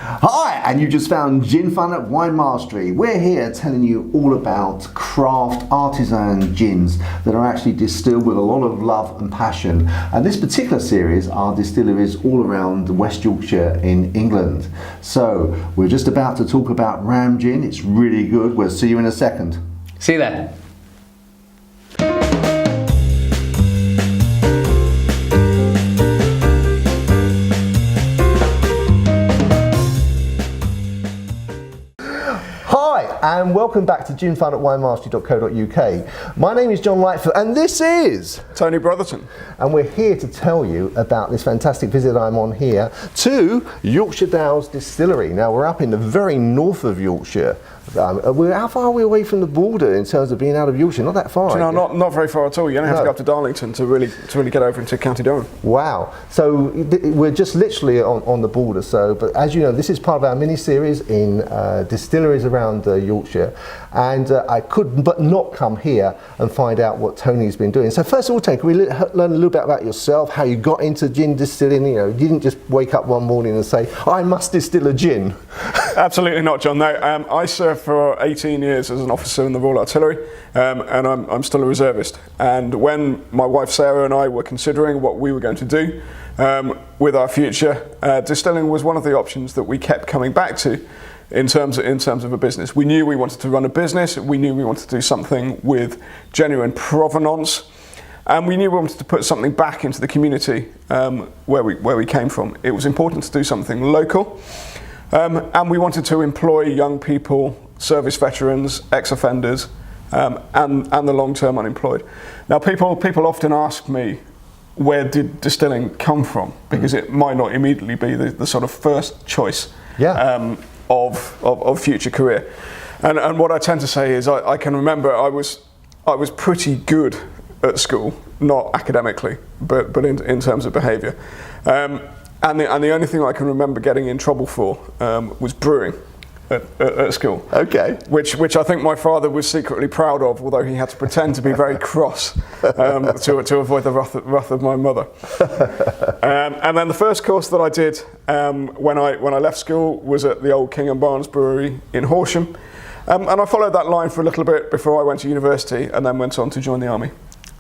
Hi, and you just found Gin Fun at Wine Mastery. We're here telling you all about craft artisan gins that are actually distilled with a lot of love and passion. And this particular series are distilleries all around West Yorkshire in England. So we're just about to talk about Ram Gin. It's really good. We'll see you in a second. See you there. And welcome back to Gin Fun at winemastery.co.uk. My name is John Lightfoot and this is Tony Brotherton. And we're here to tell you about this fantastic visit I'm on here to Yorkshire Dales Distillery. Now we're up in the very north of Yorkshire. How far are we away from the border in terms of being out of Yorkshire? Not that far. No, not very far at all. You only have to go up to Darlington to really get over into County Durham. Wow. So we're just literally on the border. So, but as you know, this is part of our mini-series in distilleries around Yorkshire. And I could but not come here and find out what Tony's been doing. So first of all, Tony, can we learn a little bit about yourself, how you got into gin distilling? You know, you didn't just wake up one morning and say, I must distill a gin. Absolutely not, John. No, I served for 18 years as an officer in the Royal Artillery, and I'm still a reservist. And when my wife Sarah and I were considering what we were going to do with our future, distilling was one of the options that we kept coming back to in terms of a business. We knew we wanted to run a business. We knew we wanted to do something with genuine provenance. And we knew we wanted to put something back into the community where we came from. It was important to do something local. And we wanted to employ young people, service veterans, ex-offenders, and the long-term unemployed. Now, people often ask me, where did distilling come from? Because it might not immediately be the sort of first choice of future career. And what I tend to say is, I can remember I was pretty good at school, not academically, but in terms of behaviour. And the only thing I can remember getting in trouble for was brewing at school. Okay. Which I think my father was secretly proud of, although he had to pretend to be very cross to avoid the wrath of my mother. And then the first course that I did when I left school was at the old King and Barnes Brewery in Horsham. And I followed that line for a little bit before I went to university and then went on to join the army.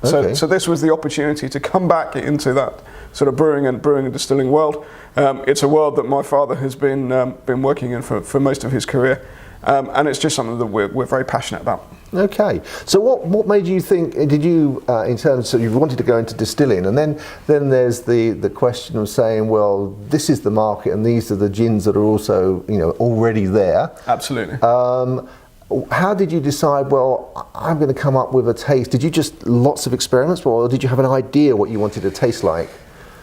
Okay. So this was the opportunity to come back into that sort of brewing and distilling world. It's a world that my father has been working in for most of his career, and it's just something that we're very passionate about. Okay, so what made you think? Did you, in terms of you wanted to go into distilling, and then there's the question of saying, well, this is the market, and these are the gins that are also already there. Absolutely. How did you decide, well, I'm going to come up with a taste? Did you just lots of experiments, or did you have an idea what you wanted to taste like?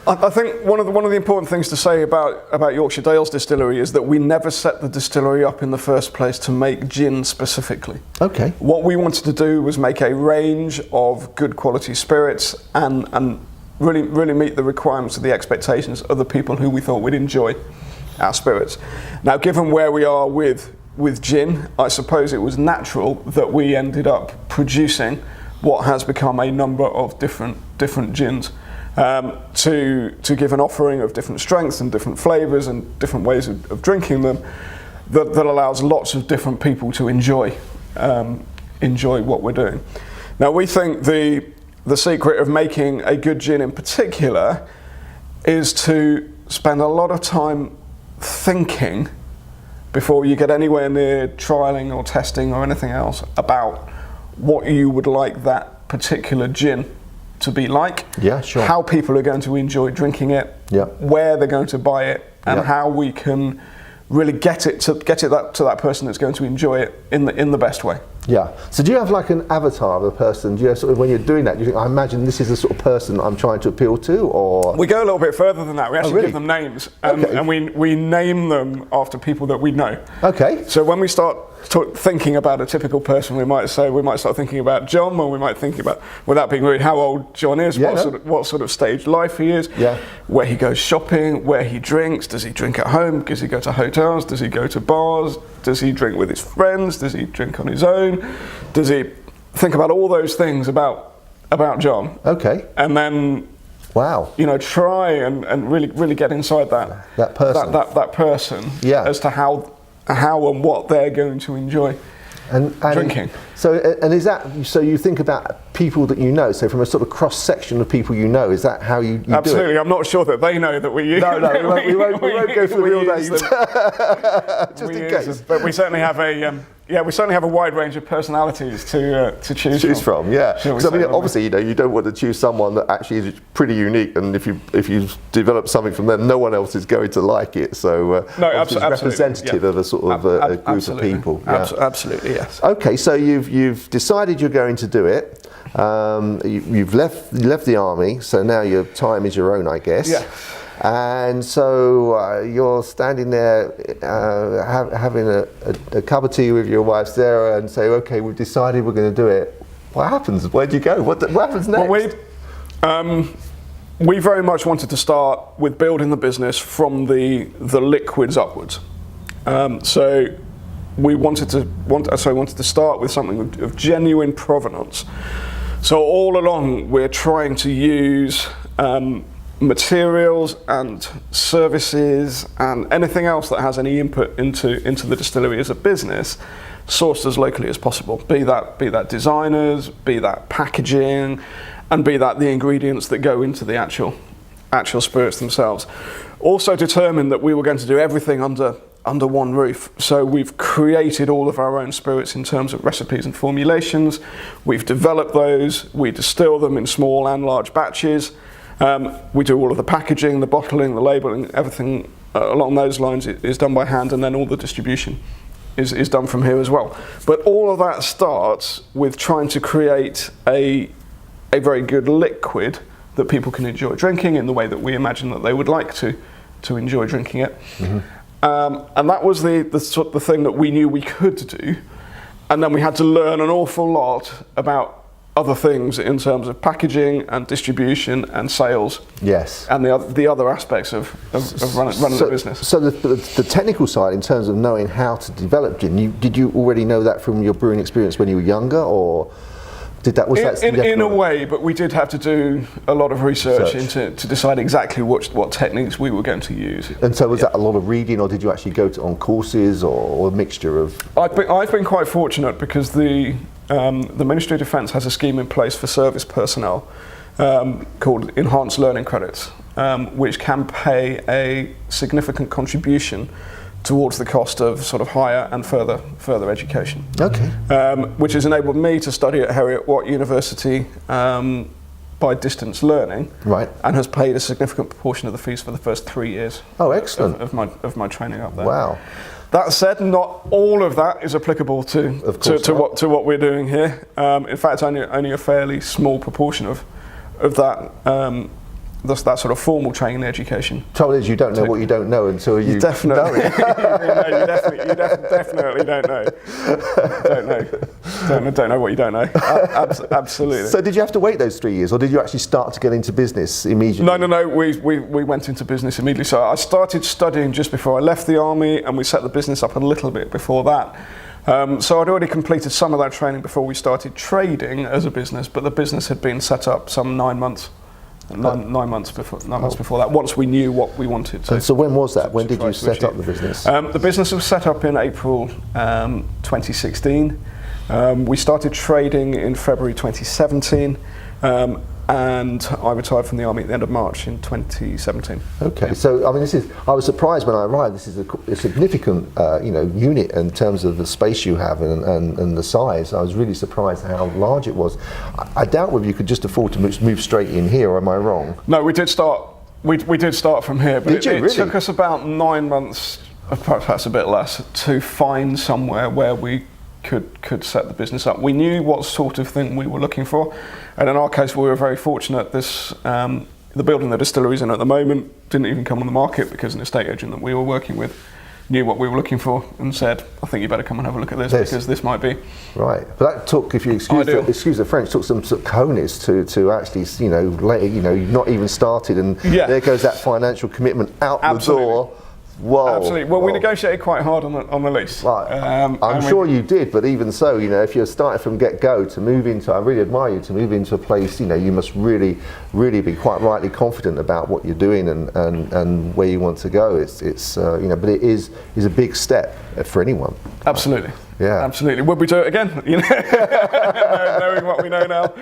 I think one of the important things to say about Yorkshire Dales Distillery is that we never set the distillery up in the first place to make gin specifically. Okay. What we wanted to do was make a range of good quality spirits and really meet the requirements of the expectations of the people who we thought would enjoy our spirits. Now, given where we are with gin, I suppose it was natural that we ended up producing what has become a number of different gins to give an offering of different strengths and different flavours and different ways of drinking them that allows lots of different people to enjoy what we're doing. Now, we think the secret of making a good gin in particular is to spend a lot of time thinking before you get anywhere near trialling or testing or anything else about what you would like that particular gin to be like, how people are going to enjoy drinking it, where they're going to buy it, and how we can really get it to that person that's going to enjoy it in the best way. Yeah. So do you have like an avatar of a person? Do you sort of, when you're doing that, do you think, I imagine this is the sort of person I'm trying to appeal to, or? We go a little bit further than that. We actually give them names, and we name them after people that we know. Okay. So when we start thinking about a typical person, we might start thinking about John, or we might think about, without being rude, how old John is, what sort of stage life he is, where he goes shopping, where he drinks, does he drink at home, does he go to hotels, does he go to bars, does he drink with his friends, does he drink on his own, does he think about all those things about John. Okay. And then Wow. You know, try and really get inside that person. That person. Yeah. As to how and what they're going to enjoy and drinking. So, and is that, so you think about people that you know, so from a sort of cross section of people you know, is that how you Absolutely. do it? I'm not sure that they know that we use. No, we won't go for the real names. Just in case. But we certainly have a wide range of personalities to choose from. Yeah. Because I mean, obviously, you know, you don't want to choose someone that actually is pretty unique, and if you develop something from them, no one else is going to like it. So it's representative of a sort of a group of people. Yeah. Absolutely, yes. Okay, so you've decided you're going to do it. You've left the army, so now your time is your own, I guess. Yeah. And so you're standing there having a cup of tea with your wife Sarah, and say, "Okay, we've decided we're going to do it." What happens? Where do you go? What happens next? Well, we very much wanted to start with building the business from the liquids upwards. So we wanted to start with something of genuine provenance. So all along, we're trying to use materials and services and anything else that has any input into the distillery as a business, sourced as locally as possible. Be that designers, be that packaging, and be that the ingredients that go into the actual spirits themselves. Also determined that we were going to do everything under one roof. So we've created all of our own spirits in terms of recipes and formulations. We've developed those. We distill them in small and large batches. We do all of the packaging, the bottling, the labelling, everything along those lines is done by hand, and then all the distribution is done from here as well. But all of that starts with trying to create a very good liquid that people can enjoy drinking in the way that we imagine that they would like to enjoy drinking it. Mm-hmm. And that was the thing that we knew we could do. And then we had to learn an awful lot about other things in terms of packaging and distribution and sales. Yes. And the other aspects of running the business. So the technical side, in terms of knowing how to develop gin, did you already know that from your brewing experience when you were younger, or in a way, but we did have to do a lot of research to decide exactly what techniques we were going to use. And so was that a lot of reading, or did you actually go on courses, or a mixture of? I've been quite fortunate because the Ministry of Defence has a scheme in place for service personnel called Enhanced Learning Credits, which can pay a significant contribution towards the cost of sort of higher and further education. Okay. Which has enabled me to study at Heriot-Watt University by distance learning, right, and has paid a significant proportion of the fees for the first 3 years. Oh, excellent! Of my training up there. Wow. That said, not all of that is applicable to what we're doing here. In fact, only a fairly small proportion of that. That sort of formal training and education. Trouble is, you don't know what you don't know until you definitely know it. you definitely don't know. Don't know what you don't know. Absolutely. So did you have to wait those 3 years, or did you actually start to get into business immediately? No. We went into business immediately. So I started studying just before I left the army, and we set the business up a little bit before that. So I'd already completed some of that training before we started trading as a business, but the business had been set up some 9 months. 9 months before that, once we knew what we wanted to. And so when was that? When did you set up the business? The business was set up in April 2016. We started trading in February 2017, and I retired from the army at the end of March in 2017. Okay, yeah. So I mean, I was surprised when I arrived. This is a significant, unit in terms of the space you have and the size. I was really surprised how large it was. I doubt whether you could just afford to move straight in here. Or am I wrong? No, we did start. We did start from here, but it took us about 9 months, perhaps a bit less, to find somewhere where we could set the business up. We knew what sort of thing we were looking for, and in our case we were very fortunate. The building the distillery's in at the moment didn't even come on the market because an estate agent that we were working with knew what we were looking for and said, I think you better come and have a look at this because this might be. Right, but that took, if you excuse the French, took some sort of cojones to actually, later, you've not even started, and there goes that financial commitment out the door. Whoa. Absolutely. Well, we negotiated quite hard on the lease. Right. I'm sure you did, but even so, you know, if you're starting from get-go to move into, I really admire you, to move into a place, you know, you must really be quite rightly confident about what you're doing and where you want to go. It's you know, but it is a big step for anyone. Absolutely. Yeah. Absolutely. Would we do it again? You know, knowing what we know now?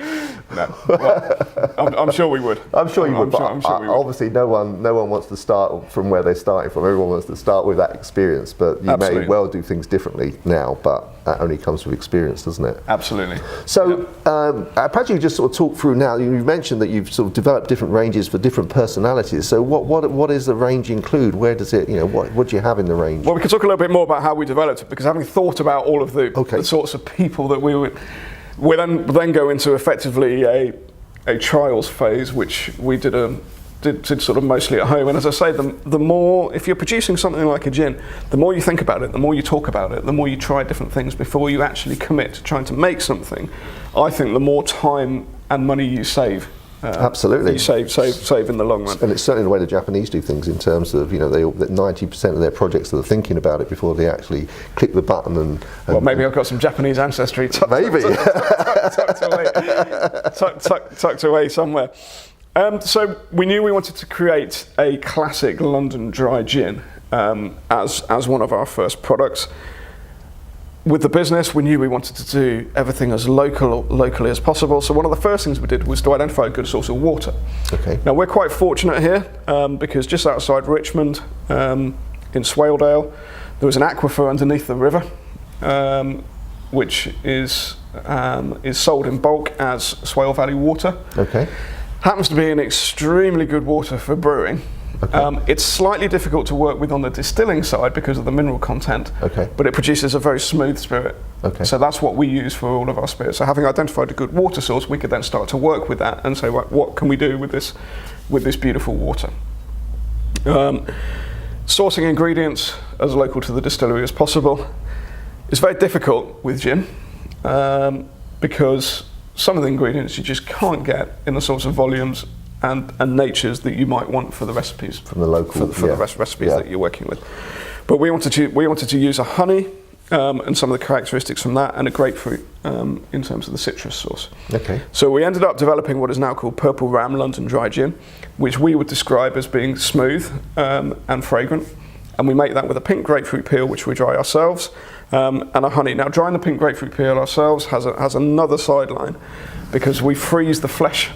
No. Well, I'm sure we would. I'm sure you would. I'm sure we would. Obviously, no one wants to start from where they're starting from. Everyone wants to start with that experience, but you may well do things differently now. But that only comes with experience, doesn't it? Absolutely. So, perhaps you could just sort of talk through now. You mentioned that you've sort of developed different ranges for different personalities. So, what does the range include? Where does it? You know, what do you have in the range? Well, we can talk a little bit more about how we developed it, because having thought about all of the sorts of people that we then go into effectively a trials phase, which we did sort of mostly at home. And as I say, the more, if you're producing something like a gin, the more you think about it, the more you talk about it, the more you try different things before you actually commit to trying to make something, I think the more time and money you save. Absolutely. You save in the long run. And it's certainly the way the Japanese do things in terms of, you know, that 90% of their projects are thinking about it before they actually click the button and well, maybe I've got some Japanese ancestry tucked away somewhere. So we knew we wanted to create a classic London dry gin as one of our first products. With the business, we knew we wanted to do everything as locally as possible. So one of the first things we did was to identify a good source of water. Okay. Now we're quite fortunate here because just outside Richmond, in Swaledale, there was an aquifer underneath the river, which is sold in bulk as Swale Valley water. Okay. Happens to be an extremely good water for brewing. Okay. It's slightly difficult to work with on the distilling side because of the mineral content, but it produces a very smooth spirit. Okay. So that's what we use for all of our spirits. So having identified a good water source, we could then start to work with that and say, what can we do with this beautiful water? Sourcing ingredients as local to the distillery as possible is very difficult with gin because some of the ingredients you just can't get in the sorts of volumes and natures that you might want for the recipes from the local for the recipes that you're working with. But we wanted to use a honey and some of the characteristics from that, and a grapefruit in terms of the citrus sauce. Okay. So we ended up developing what is now called Purple Ram London Dry Gin, which we would describe as being smooth and fragrant. And we make that with a pink grapefruit peel, which we dry ourselves, and a honey. Now, drying the pink grapefruit peel ourselves has another sideline, because we freeze the flesh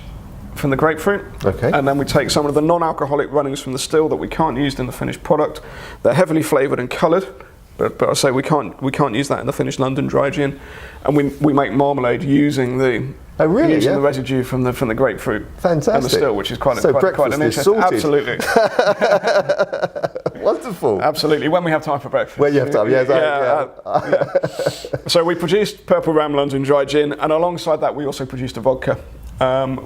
from the grapefruit, and then we take some of the non-alcoholic runnings from the still that we can't use in the finished product. They're heavily flavoured and coloured, but I say we can't use that in the finished London dry gin, and we make marmalade using the the residue from the grapefruit. Fantastic. And the still, which is quite an interesting. Absolutely. Wonderful. Absolutely. When we have time for breakfast. When you have time, So we produced Purple Ram London Dry Gin, and alongside that we also produced a vodka,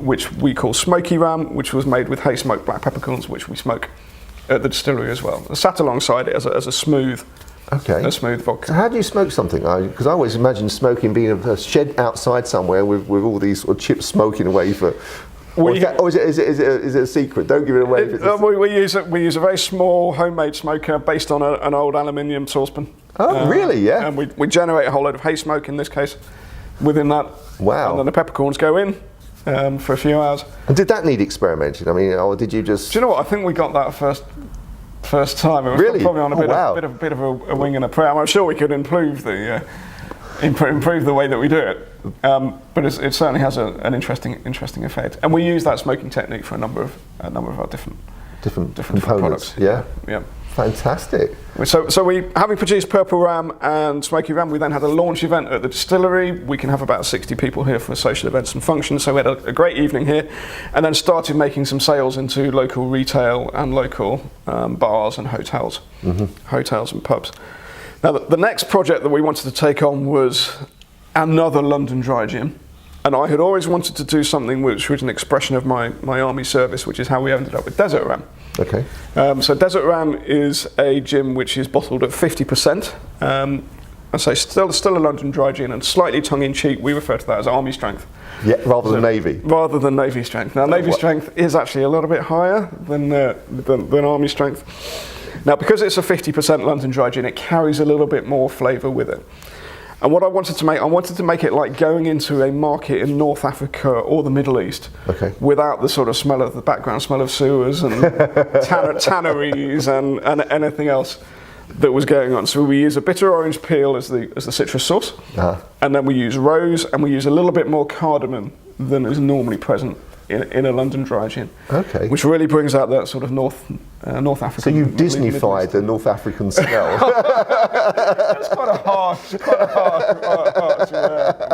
which we call Smoky Ram, which was made with hay smoked black peppercorns, which we smoke at the distillery as well. It sat alongside it as a smooth. A smooth vodka. So how do you smoke something? Because I always imagine smoking being a shed outside somewhere with all these sort of chips smoking away for. Is it a secret? Don't give it away. We use a very small homemade smoker based on an old aluminium saucepan. Oh, really? Yeah. And we generate a whole load of hay smoke in this case within that. Wow. And then the peppercorns go in for a few hours. And did that need experimenting? I mean, or did you just? Do you know what? I think we got that first time. It was probably on a bit of a wing and a prayer. I'm sure we could improve the way that we do it, but it certainly has an interesting effect. And we use that smoking technique for a number of our different components. Products. Yeah. Fantastic. So we, having produced Purple Ram and Smoky Ram, we then had a launch event at the distillery. We can have about 60 people here for social events and functions, so we had a great evening here, and then started making some sales into local retail and local bars and hotels and pubs. Now the next project that we wanted to take on was another London dry gin, and I had always wanted to do something which was an expression of my army service, which is how we ended up with Desert Ram. Okay. So Desert Ram is a gin which is bottled at 50%. I say still a London dry gin, and slightly tongue-in-cheek, we refer to that as army strength. Yeah, rather than navy. Rather than navy strength. Now, navy strength is actually a little bit higher than army strength. Now, because it's a 50% London dry gin, it carries a little bit more flavour with it. And what I wanted to make it like going into a market in North Africa or the Middle East, without the sort of smell of the background smell of sewers and tanneries and anything else that was going on. So we use a bitter orange peel as the citrus sauce, and then we use rose, and we use a little bit more cardamom than is normally present in a London dry gin, which really brings out that sort of North African. So you Disneyfied the North African smell. That's quite a harsh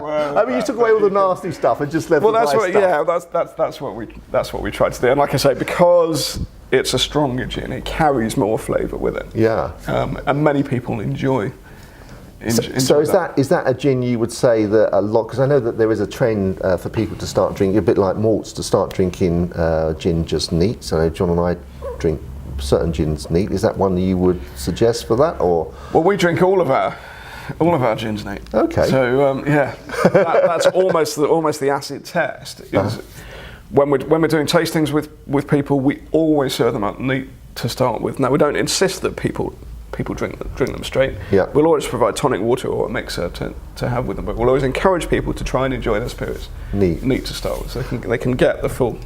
word. I mean, you took away all the nasty stuff and just left the nice stuff. That's what we tried to do. And like I say, because it's a stronger gin, it carries more flavour with it. Yeah. And many people enjoy. So is that a gin you would say that a lot, because I know that there is a trend for people to start drinking, a bit like malts, to start drinking gin just neat. So John and I drink certain gins neat. Is that one that you would suggest for that, or? Well, we drink all of our gins neat. Okay. So that's almost the acid test. Is when we're doing tastings with people, we always serve them up neat to start with. Now, we don't insist that people drink them straight. Yeah. We'll always provide tonic water or a mixer to have with them, but we'll always encourage people to try and enjoy their spirits neat to start with, so they can get the full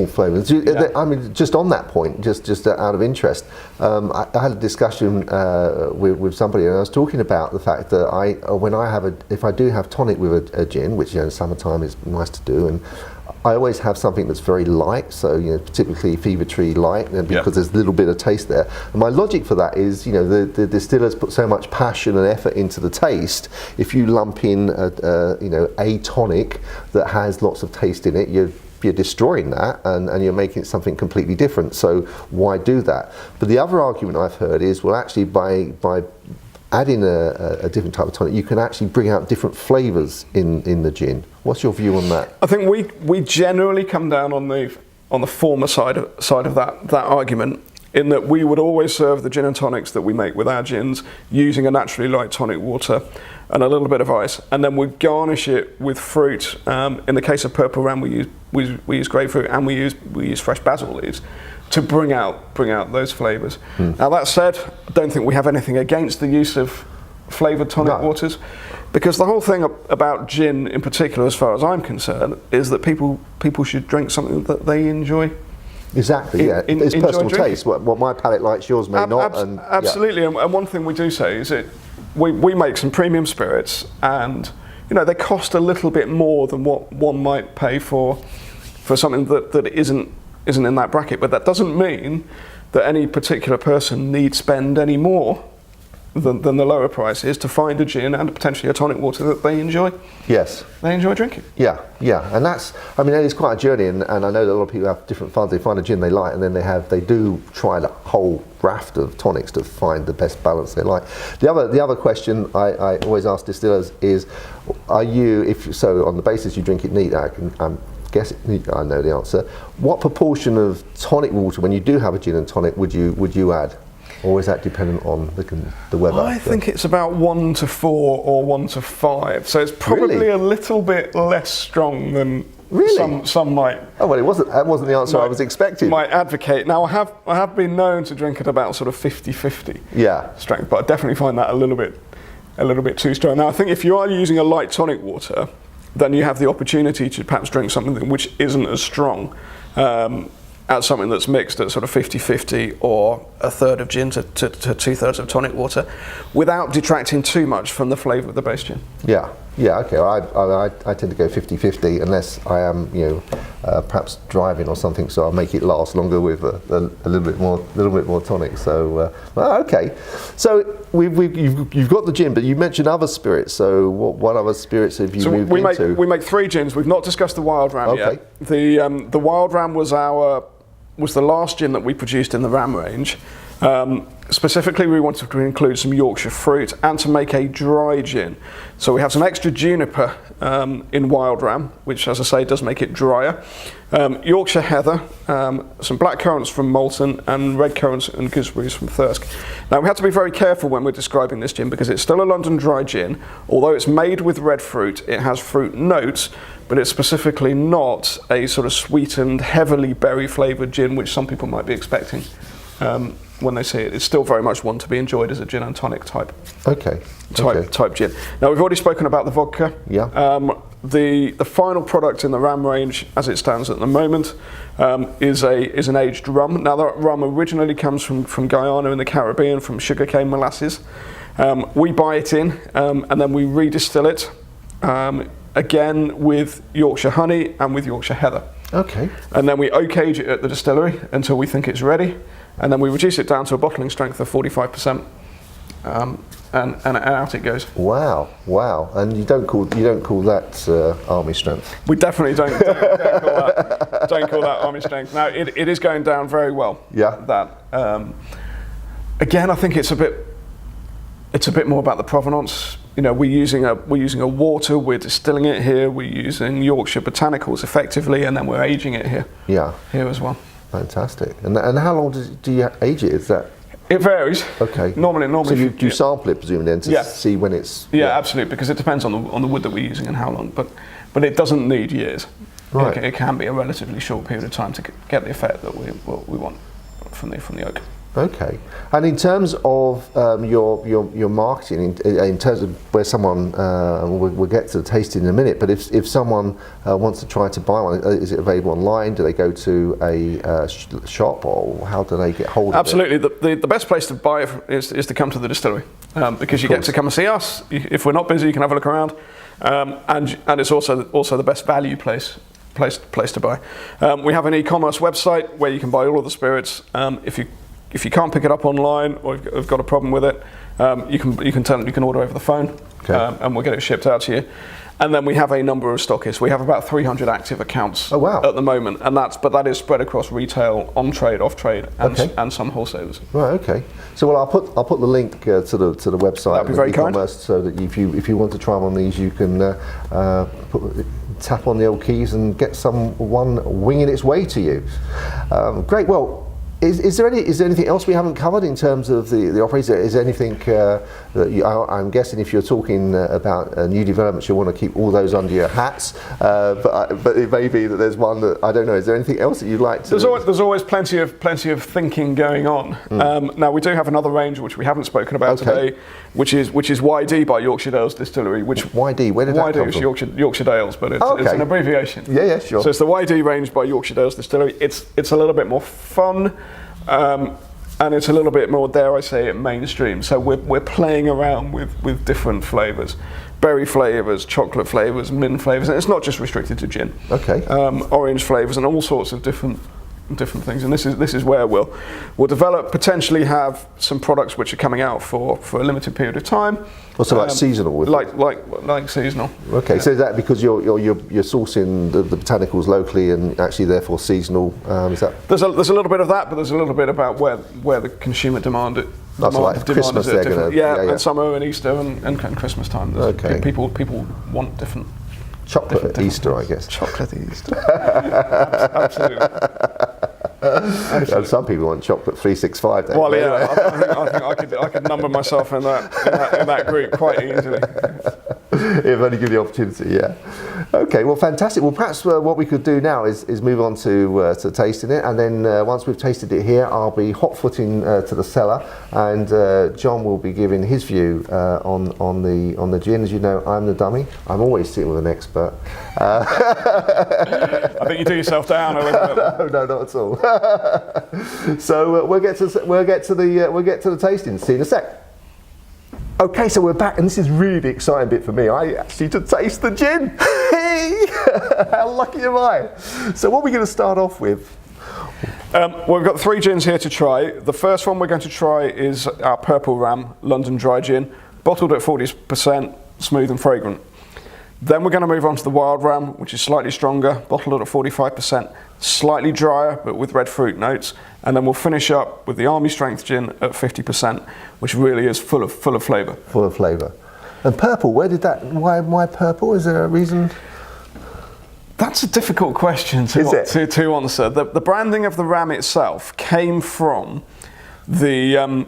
flavour. I mean, just on that point, just out of interest, I had a discussion with somebody, and I was talking about the fact that if I do have tonic with a gin, which summertime is nice to do, and I always have something that's very light, so typically Fever Tree light, and because there's a little bit of taste there. And my logic for that is, the distillers put so much passion and effort into the taste. If you lump in a tonic that has lots of taste in it, you're destroying that, and you're making it something completely different. So why do that? But the other argument I've heard is, well, actually by adding a different type of tonic, you can actually bring out different flavours in the gin. What's your view on that? I think we generally come down on the former side of that argument, in that we would always serve the gin and tonics that we make with our gins using a naturally light tonic water and a little bit of ice, and then we garnish it with fruit. In the case of purple ram, we use grapefruit, and we use fresh basil leaves to bring out those flavours. Now, that said, I don't think we have anything against the use of flavoured tonic waters, because the whole thing about gin in particular, as far as I'm concerned, is that people should drink something that they enjoy. Exactly, it's personal taste. What my palate likes, yours may not. Absolutely, and one thing we do say is that we make some premium spirits, and they cost a little bit more than what one might pay for something that isn't in that bracket, but that doesn't mean that any particular person needs spend any more than the lower price is to find a gin and potentially a tonic water that they enjoy. Yes. They enjoy drinking. Yeah, and it's quite a journey, and I know that a lot of people have different funds. They find a gin they like, and then they do try the whole raft of tonics to find the best balance they like. The other question I always ask distillers is, on the basis you drink it neat, I'm guessing I know the answer. What proportion of tonic water, when you do have a gin and tonic, would you add? Or is that dependent on the weather? I think it's about 1 to 4 or 1 to 5. So it's probably a little bit less strong than some might. Oh well, that wasn't the answer I was expecting. Might advocate. Now I have been known to drink at about sort of 50-50 strength, but I definitely find that a little bit too strong. Now I think if you are using a light tonic water, then you have the opportunity to perhaps drink something which isn't as strong. Add something that's mixed at sort of 50-50 or a third of gin to 2/3 of tonic water, without detracting too much from the flavour of the base gin. Yeah, okay. I tend to go 50-50 unless I am, perhaps driving or something, so I'll make it last longer with a little bit more tonic. So, okay. So you've got the gin, but you mentioned other spirits. So what other spirits have you moved into? We make 3 gins. We've not discussed the Wild Ram yet. The Wild Ram was the last gin that we produced in the Ram range. Specifically, we wanted to include some Yorkshire fruit and to make a dry gin. So we have some extra juniper in Wild Ram, which, as I say, does make it drier. Yorkshire heather, some black currants from Malton, and red currants and gooseberries from Thirsk. Now, we have to be very careful when we're describing this gin, because it's still a London dry gin. Although it's made with red fruit, it has fruit notes, but it's specifically not a sort of sweetened, heavily berry flavoured gin, which some people might be expecting when they see it. It's still very much one to be enjoyed as a gin and tonic type gin. Now, we've already spoken about the vodka. Yeah. The final product in the ram range, as it stands at the moment, is an aged rum. Now, that rum originally comes from Guyana in the Caribbean, from sugarcane molasses. We buy it in, and then we redistill it, again with Yorkshire honey and with Yorkshire heather. Okay. And then we oak age it at the distillery until we think it's ready, and then we reduce it down to a bottling strength of 45%. And out it goes. Wow. And you don't call that army strength? We definitely don't call that army strength. Now it is going down very well. Yeah. That again, I think it's a bit more about the provenance. You know, we're using a water. We're distilling it here. We're using Yorkshire botanicals effectively, and then we're aging it here. Yeah. Here as well. Fantastic. And how long do you age it? Is that? It varies. Okay. Normally. So you sample it presumably then to see when it's. Yeah, absolutely, because it depends on the wood that we're using and how long. But it doesn't need years. Right. It can be a relatively short period of time to get the effect that we want from the oak. Okay. And in terms of your marketing, in terms of where someone, we'll get to the tasting in a minute, but if someone wants to try to buy one, is it available online? Do they go to a shop, or how do they get hold of it? Absolutely. The best place to buy it is to come to the distillery, because you get to come and see us. If we're not busy, you can have a look around, and it's also the best value place to buy. We have an e-commerce website where you can buy all of the spirits. If you can't pick it up online, or have got a problem with it, you can order over the phone, and we'll get it shipped out to you. And then we have a number of stockists. We have about 300 active accounts at the moment, and that is spread across retail, on trade, off trade, and some wholesalers. Right. Okay. So I'll put the link to the website. That'd be very kind. So that if you want to try one of these, you can tap on the old keys and get one winging its way to you. Great. Well. Is there anything else we haven't covered in terms of the operation? Is there anything that I'm guessing if you're talking about new developments, you want to keep all those under your hats? But it may be that there's one that I don't know. Is there anything else that you'd like to? There's always plenty of thinking going on. Now we do have another range which we haven't spoken about today, which is YD by Yorkshire Dales Distillery. Which YD? Where did that come from? Yorkshire Dales, but it's an abbreviation. Yeah, sure. So it's the YD range by Yorkshire Dales Distillery. It's a little bit more fun. And it's a little bit more, dare I say it, mainstream. So we're playing around with different flavours, berry flavours, chocolate flavours, mint flavours, and it's not just restricted to gin. Okay. Orange flavours and all sorts of different things. And this is where we'll develop, potentially have some products which are coming out for a limited period of time. Also like seasonal? Like seasonal. Okay, yeah. So is that because you're sourcing the botanicals locally and actually therefore seasonal? Is that? There's a little bit of that, but there's a little bit about where the consumer demand it. That's like Christmas. And summer and Easter and Christmas time. Okay. People want different. Chocolate Easter, I guess. Chocolate Easter. Absolutely. And some people want chocolate 365. Well, yeah, I think I could number myself in that group quite easily. If only give the opportunity, yeah. Okay, well, fantastic. Well, perhaps what we could do now is move on to tasting it, and then once we've tasted it here, I'll be hot-footing to the cellar, and John will be giving his view on the gin. As you know, I'm the dummy. I'm always sitting with an expert. I think you do yourself down a little bit. No, not at all. So we'll get to the tasting. See you in a sec. Okay, so we're back, and this is really the exciting bit for me. I actually to taste the gin. Hey, how lucky am I? So what are we going to start off with? Well, we've got 3 gins here to try. The first one we're going to try is our Purple Ram London Dry Gin, bottled at 40%, smooth and fragrant. Then we're going to move on to the Wild Ram, which is slightly stronger, bottled at 45%, slightly drier, but with red fruit notes. And then we'll finish up with the Army Strength Gin at 50%, which really is full of flavour. Full of flavour. And purple, why purple? Is there a reason? That's a difficult question to answer. The branding of the ram itself came from the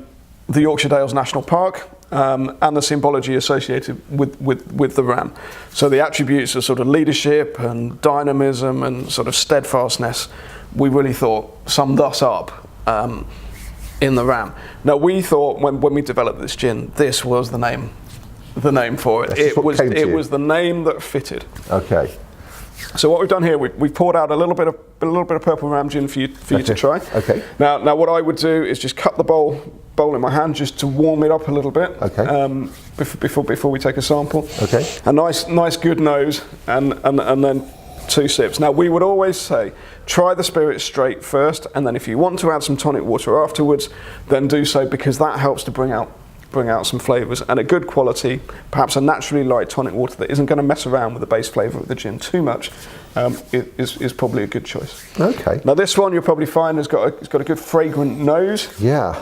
Yorkshire Dales National Park. And the symbology associated with the ram. So the attributes of sort of leadership and dynamism and sort of steadfastness, we really thought summed us up in the ram. Now we thought when we developed this gin, this was the name for it. It was the name that fitted. Okay. So what we've done here, we've poured out a little bit of purple ram gin for you to try. Okay. Now what I would do is just cut the bowl in my hand just to warm it up a little bit. Okay. Before we take a sample. Okay. A nice good nose and then 2 sips. Now we would always say try the spirit straight first, and then if you want to add some tonic water afterwards, then do so, because that helps to bring out some flavours, and a good quality, perhaps a naturally light tonic water that isn't going to mess around with the base flavour of the gin too much, is probably a good choice. Okay. Now this one you'll probably find it's got a good fragrant nose. Yeah.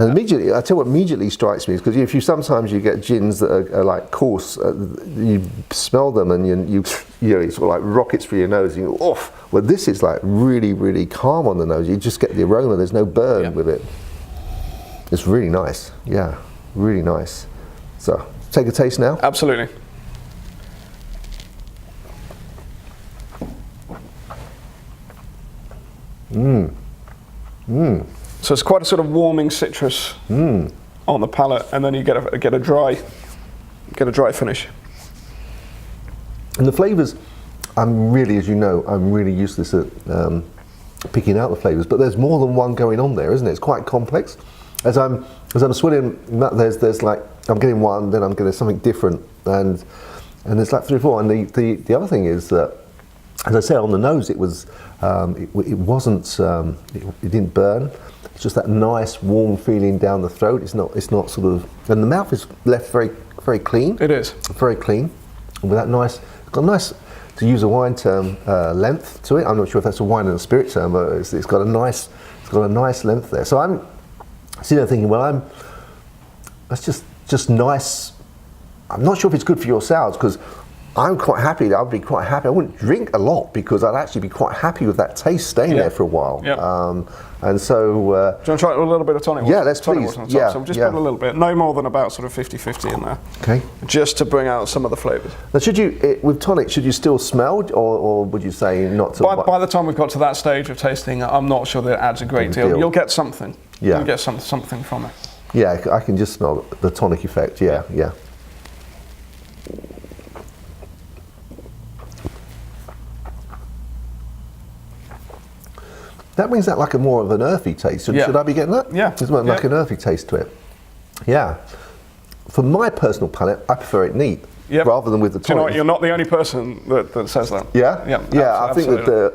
And immediately, I tell you what immediately strikes me is, because if you sometimes you get gins that are like coarse, you smell them and you know it's sort of like rockets through your nose. And you go, oh, well this is like really, really calm on the nose. You just get the aroma. There's no burn with it. It's really nice, yeah, really nice. So, take a taste now. Absolutely. So it's quite a sort of warming citrus on the palate, and then you get a dry finish. And the flavours, as you know, I'm really useless at picking out the flavours, but there's more than one going on there, isn't it? It's quite complex. As I'm swilling, there's like, I'm getting one, then I'm getting something different, and there's like 3 or 4. And the other thing is that, as I said, on the nose, it was it wasn't it didn't burn. It's just that nice warm feeling down the throat. It's not sort of, and the mouth is left very, very clean. It is very clean, and with that nice, got a nice, to use a wine term, length to it. I'm not sure if that's a wine and a spirit term, but it's got a nice length there. So I'm sitting there thinking, well, that's just nice. I'm not sure if it's good for your sours, because I'm quite happy. I'd be quite happy. I wouldn't drink a lot, because I'd actually be quite happy with that taste staying there for a while. Yep. And so, do you want to try a little bit of tonic water? Yeah, let's please. So we'll just put a little bit, no more than about sort of 50-50 in there. Okay. Just to bring out some of the flavours. Now, with tonic, should you still smell, or would you say not to? By the time we've got to that stage of tasting, I'm not sure that it adds a great deal. You'll get something. Yeah. You'll get something from it. Yeah, I can just smell the tonic effect. Yeah. That brings that like a more of an earthy taste. Should I be getting that? Yeah. There's like an earthy taste to it. Yeah. For my personal palate, I prefer it neat rather than with the tonic. Do you know what? You're not the only person that says that. Yeah? Yeah. I think that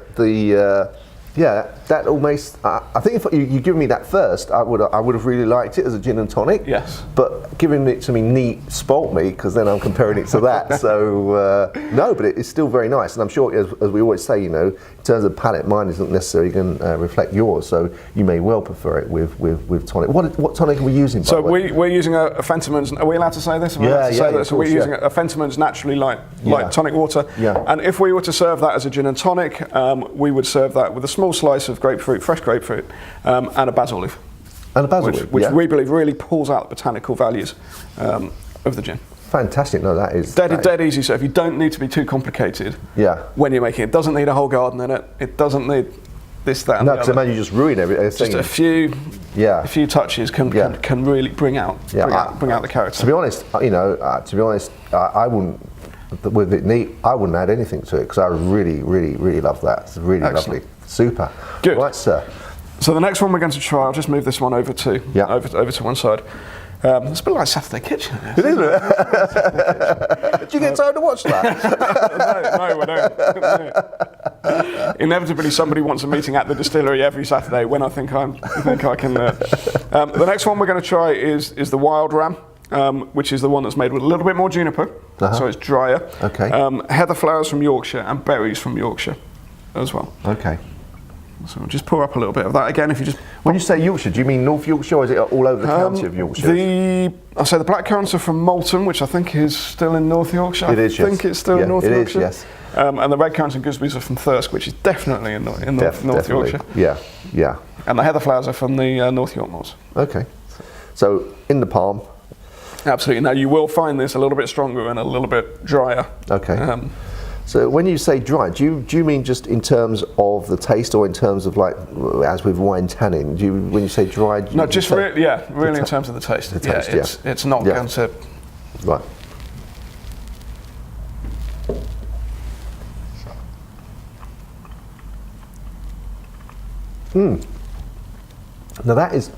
that almost. I think if you give me that first, I would have really liked it as a gin and tonic. Yes. But giving it to me neat spoilt me, because then I'm comparing it to that. So no, but it's still very nice, and I'm sure, as we always say, in terms of palate, mine isn't necessarily going to reflect yours. So you may well prefer it with tonic. What tonic are we using? So we're using a Fentimans. Are we allowed to say this? So we're using a Fentimans naturally light tonic water. Yeah. And if we were to serve that as a gin and tonic, we would serve that with a small slice of fresh grapefruit, and a basil leaf. And a basil leaf, which we believe really pulls out the botanical values of the gin. Fantastic. No, that is dead easy. So if you don't need to be too complicated when you're making it, doesn't need a whole garden in it. It doesn't need this, that, and no, because imagine you just ruin everything. Just a few touches can really bring out the character. To be honest, I wouldn't. With it neat, I wouldn't add anything to it, because I really, really, really love that. It's really lovely. Super. Good. Right, sir. So the next one we're going to try, I'll just move this one over to one side. It's a bit like Saturday Kitchen. Isn't it? Do you get time to watch that? No, we don't. Inevitably, somebody wants a meeting at the distillery every Saturday when I think I can. The next one we're going to try is the Wild Ram, which is the one that's made with a little bit more juniper, so it's drier. Okay. Heather flowers from Yorkshire and berries from Yorkshire as well. Okay. So we'll just pour up a little bit of that again. If you just when you say Yorkshire, do you mean North Yorkshire, or is it all over the county of Yorkshire? I say the blackcurrants are from Malton, which I think is still in North Yorkshire. It is. I think it's still in North Yorkshire. It is, yes. And the red currants and gooseberries are from Thirsk, which is definitely in North Yorkshire. Yeah. And the heather flowers are from the North York moors. Okay. So in the palm. Absolutely. Now you will find this a little bit stronger and a little bit drier. Okay. So when you say dry, do you mean just in terms of the taste, or in terms of like, as with wine tannin? When you say dry? No, just really in terms of the taste. It's not going to. Right. Now that is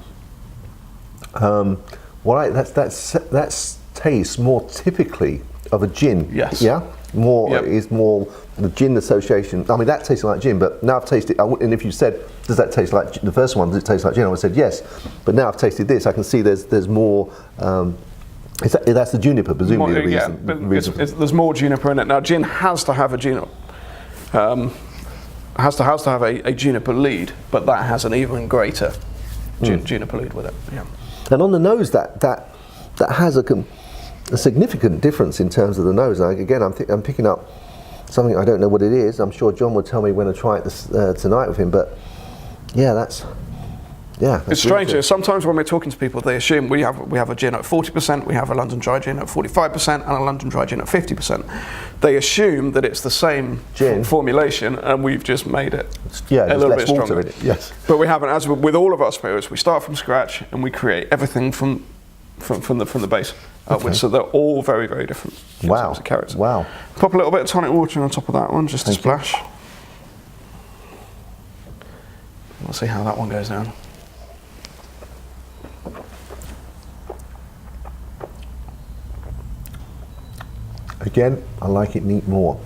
that's taste more typically of a gin. Yes. Yeah. Is more the gin association. I mean, that tastes like gin, but now I've tasted. And if you said, does that taste like the first one? Does it taste like gin? I would have said yes. But now I've tasted this, I can see there's more. That's the juniper, presumably. There's more juniper in it. Now, gin has to have a juniper. Has to have a juniper lead, but that has an even greater juniper lead with it. Yeah. And on the nose, that has a significant difference in terms of the nose. Again, I'm picking up something, I don't know what it is. I'm sure John will tell me when I try it tonight with him. But that's it's strange. Sometimes when we're talking to people, they assume we have a gin at 40%, we have a London Dry gin at 45%, and a London Dry gin at 50%. They assume that it's the same gin formulation, and we've just made it a little bit stronger. In it, yes. But we haven't. As with all of our spirits, we start from scratch and we create everything from the base upwards. So they're all very, very different. Wow. Character. Wow. Pop a little bit of tonic water on top of that one, just a splash. We'll see how that one goes down. Again, I like it neat more.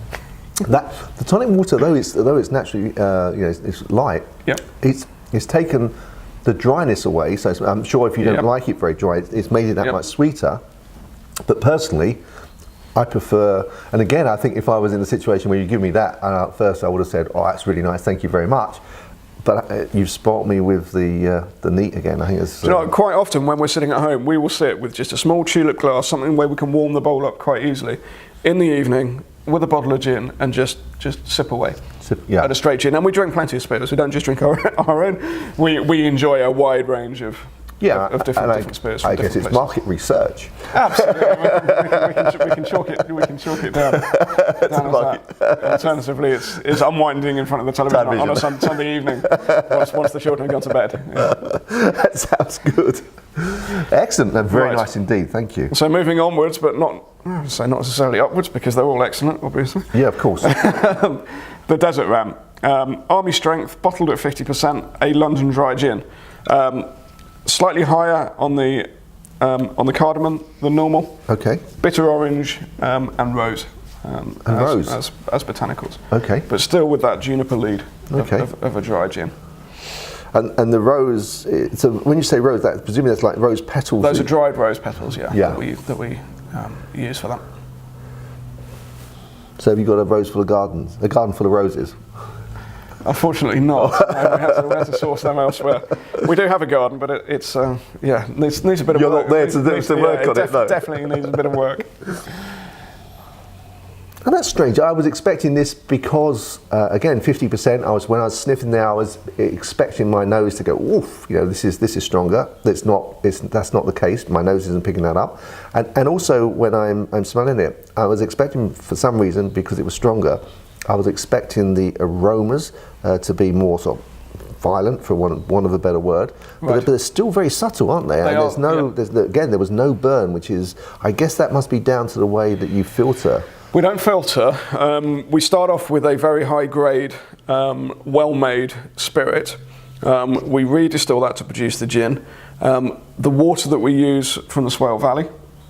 The tonic water, though it's naturally it's light. Yep. It's taken the dryness away. So I'm sure if you don't like it very dry, it's made it that much sweeter. But personally, I prefer. And again, I think if I was in a situation where you give me that, at first I would have said, "Oh, that's really nice, thank you very much." But you've spoilt me with the neat again. I think it's. Quite often when we're sitting at home, we will sit with just a small tulip glass, something where we can warm the bowl up quite easily, in the evening with a bottle of gin and just sip away. At a straight gin. And we drink plenty of spirits. We don't just drink our own. We enjoy a wide range of different spirits. I guess it's market research. Absolutely. we can chalk it down. Alternatively, it's unwinding in front of the television on a Sunday evening once the children have gone to bed. Yeah. That sounds good. Excellent. No, very nice indeed. Thank you. So moving onwards, but not necessarily upwards, because they're all excellent, obviously. Yeah, of course. The Desert Ram, Army strength, bottled at 50%, a London Dry gin. Slightly higher on the cardamom than normal. Okay. Bitter orange and rose. Rose as botanicals. Okay. But still with that juniper lead of a dry gin. And the rose. So when you say rose, that presumably that's like rose petals. Those are dried rose petals. That we use for that. So have you got a garden full of roses? Unfortunately not. We have to source them elsewhere. We do have a garden, but it needs a bit of work. You're not there to work on it, no. Definitely needs a bit of work. And that's strange. I was expecting this because, again, 50%. When I was sniffing there, I was expecting my nose to go, oof. This is stronger. That's not the case. My nose isn't picking that up. And also when I'm smelling it, I was expecting, for some reason, because it was stronger, I was expecting the aromas to be more sort of violent, for want of a better word. But they're still very subtle, aren't they? There was no burn, which is, I guess that must be down to the way that you filter. We don't filter. We start off with a very high grade, well-made spirit. We redistill that to produce the gin. The water that we use from the Swale Valley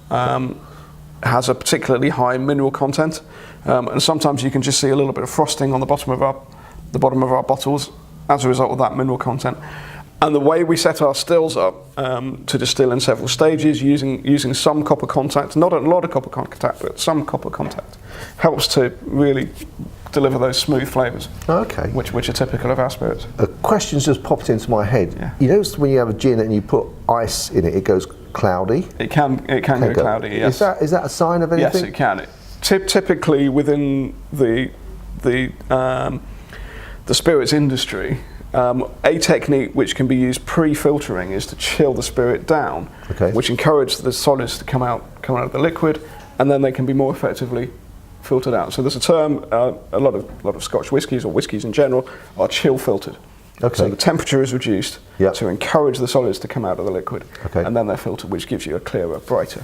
has a particularly high mineral content, and sometimes you can just see a little bit of frosting on the bottom of our bottles as a result of that mineral content. And the way we set our stills up to distill in several stages, using some copper contact, not a lot of copper contact, but some copper contact, helps to really deliver those smooth flavours. Okay. Which are typical of our spirits. A question's just popped into my head. Yeah. You know, when you have a gin and you put ice in it, it goes cloudy. It can go cloudy. Yes. Is that a sign of anything? Yes, it can. Typically within the spirits industry. A technique which can be used pre-filtering is to chill the spirit down, which encourages the solids to come out of the liquid, and then they can be more effectively filtered out. So there's a term, a lot of Scotch whiskies or whiskies in general are chill filtered. Okay. So the temperature is reduced to encourage the solids to come out of the liquid, and then they're filtered, which gives you a clearer, brighter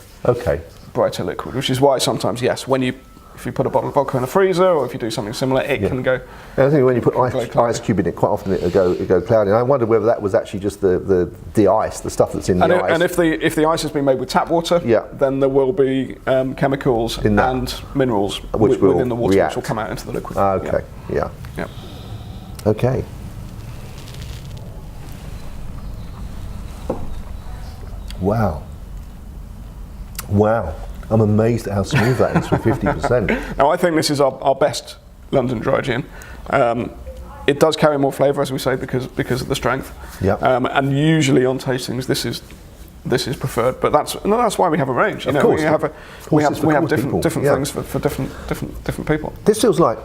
liquid. Which is why sometimes, yes, if you put a bottle of vodka in the freezer, or if you do something similar, it can go. And I think when you put ice cube in it, quite often it go cloudy. And I wonder whether that was actually just the ice, the stuff that's in the ice. And if the ice has been made with tap water, then there will be chemicals and minerals within the water which will come out into the liquid. Okay. Yeah. Okay. Wow. I'm amazed at how smooth that is for 50%. Now, I think this is our best London dry gin. It does carry more flavour, as we say, because of the strength. And usually on tastings, this is preferred. But that's why we have a range. You know, we have different things for different people. This feels like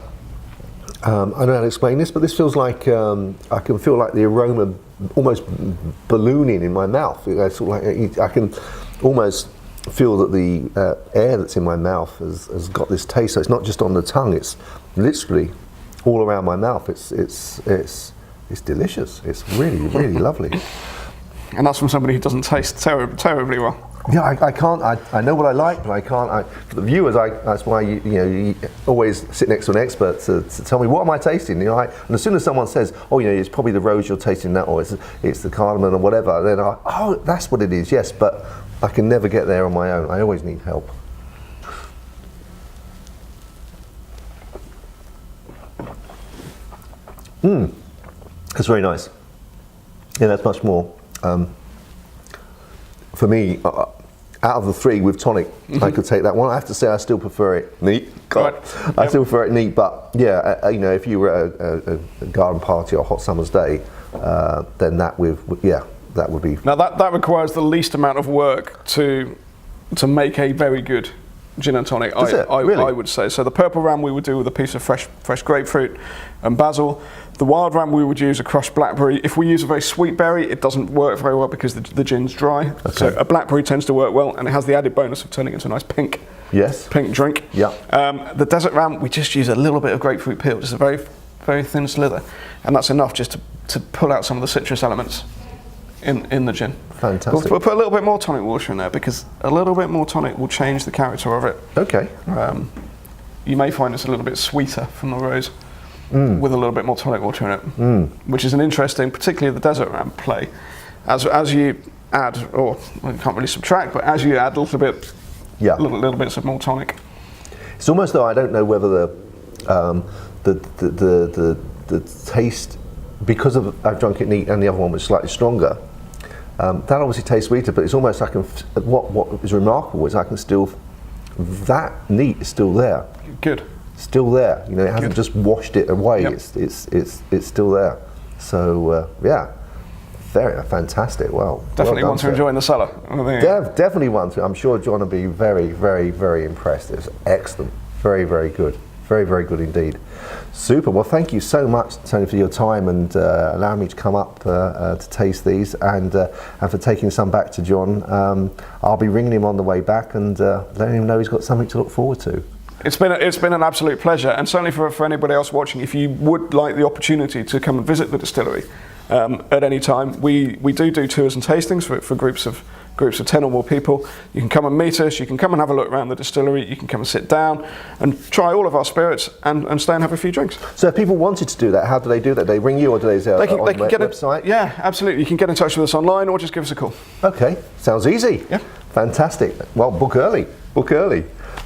I don't know how to explain this, but this feels like I can feel like the aroma almost ballooning in my mouth. Sort of like I can almost feel that the air that's in my mouth has got this taste. So it's not just on the tongue; it's literally all around my mouth. It's delicious. It's really lovely. And that's from somebody who doesn't taste terribly well. Yeah, I can't. I know what I like, but I can't. For the viewers, that's why you always sit next to an expert to tell me what am I tasting. And as soon as someone says, "Oh, it's probably the rose you're tasting that, or it's the cardamom or whatever," then that's what it is. Yes, but I can never get there on my own. I always need help. That's very nice. Yeah, that's much more. For me, out of the three with tonic, I could take that one. I have to say I still prefer it neat. I still prefer it neat, but yeah, if you were at a garden party or a hot summer's day, then that would be. Now that requires the least amount of work to make a very good gin and tonic. I would say. So the purple ram we would do with a piece of fresh grapefruit and basil. The wild ram we would use a crushed blackberry. If we use a very sweet berry, it doesn't work very well because the gin's dry. Okay. So a blackberry tends to work well, and it has the added bonus of turning into a nice pink drink. Yeah. The desert ram, we just use a little bit of grapefruit peel, just a very, very thin slither, and that's enough just to pull out some of the citrus elements in the gin. Fantastic. We'll put a little bit more tonic water in there because a little bit more tonic will change the character of it. Okay. You may find it's a little bit sweeter from the rose. With a little bit more tonic water in it, which is an interesting, particularly the desert ram play. As you add, or you can't really subtract, but as you add a little bit, little bits of more tonic. It's almost though I don't know whether the taste, because of I've drunk it neat and the other one was slightly stronger. That obviously tastes sweeter, but it's almost what is remarkable is I can still that neat is still there. Good. Still there, it hasn't just washed it away. Yep. It's still there. So very fantastic. Well, definitely one to enjoy in the cellar. Definitely one to. I'm sure John will be very, very, very impressed. It's excellent. Very, very good. Very, very good indeed. Super. Well, thank you so much, Tony, for your time and allowing me to come up to taste these and for taking some back to John. I'll be ringing him on the way back and letting him know he's got something to look forward to. It's been an absolute pleasure, and certainly for anybody else watching, if you would like the opportunity to come and visit the distillery at any time, we do tours and tastings for groups of 10 or more people. You can come and meet us, you can come and have a look around the distillery, you can come and sit down and try all of our spirits and stay and have a few drinks. So if people wanted to do that, how do they do that? They ring you or do they on the website? Yeah, absolutely. You can get in touch with us online or just give us a call. Okay, sounds easy. Yeah. Fantastic. Well, book early.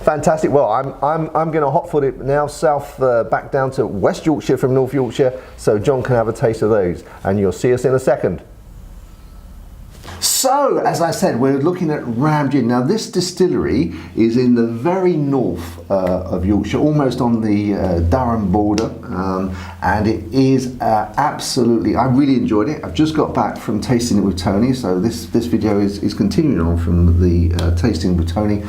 Fantastic. Well, I'm going to hot foot it now south back down to West Yorkshire from North Yorkshire, so John can have a taste of those, and you'll see us in a second. So, as I said, we're looking at Ram Gin. Now, this distillery is in the very north of Yorkshire, almost on the Durham border, and it is absolutely, I really enjoyed it. I've just got back from tasting it with Tony, so this video is continuing on from the tasting with Tony.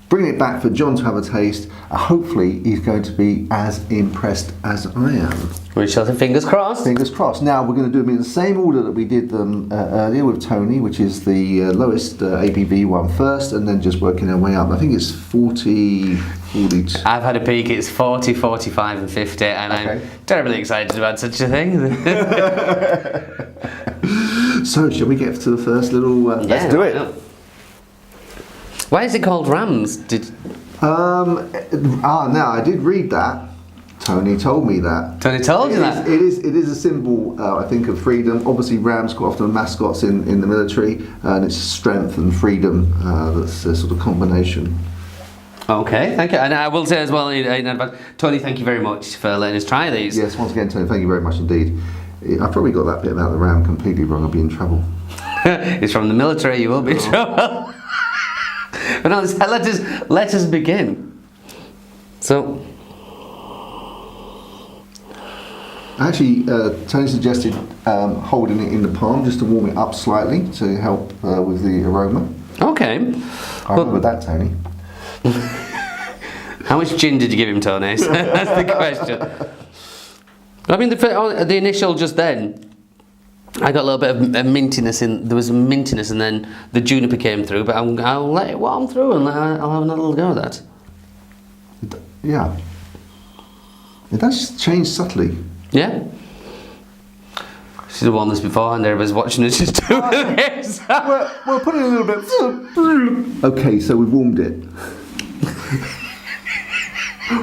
bringing it back for John to have a taste. Hopefully he's going to be as impressed as I am. We shall have fingers crossed. Fingers crossed. Now we're going to do them in the same order that we did them earlier with Tony, which is the lowest ABV one first, and then just working our way up. I think it's 40, 42. I've had a peek, it's 40, 45 and 50, and I'm terribly excited about such a thing. So shall we get to the first little... Let's do it. Why is it called Rams? Now I did read that. Tony told me that. Tony told you that? It is a symbol, I think, of freedom. Obviously, rams quite often are mascots in the military, and it's strength and freedom that's a sort of combination. Okay, thank you. And I will say as well, in advance, Tony, thank you very much for letting us try these. Yes, once again, Tony, thank you very much indeed. I probably got that bit about the ram completely wrong. I'll be in trouble. It's from the military, you will be in trouble. But no, let us begin. So... Actually, Tony suggested holding it in the palm just to warm it up slightly to help with the aroma. Okay. I remember that, Tony. How much gin did you give him, Tony? That's the question. I mean, the initial just then, I got a little bit of mintiness in. There was mintiness, and then the juniper came through. But I'll let it warm through, and I'll have another little go at that. Yeah. It does change subtly. Yeah. Should have worn this beforehand. Everybody's watching us just do this. We'll put it a little bit. Okay, so we've warmed it.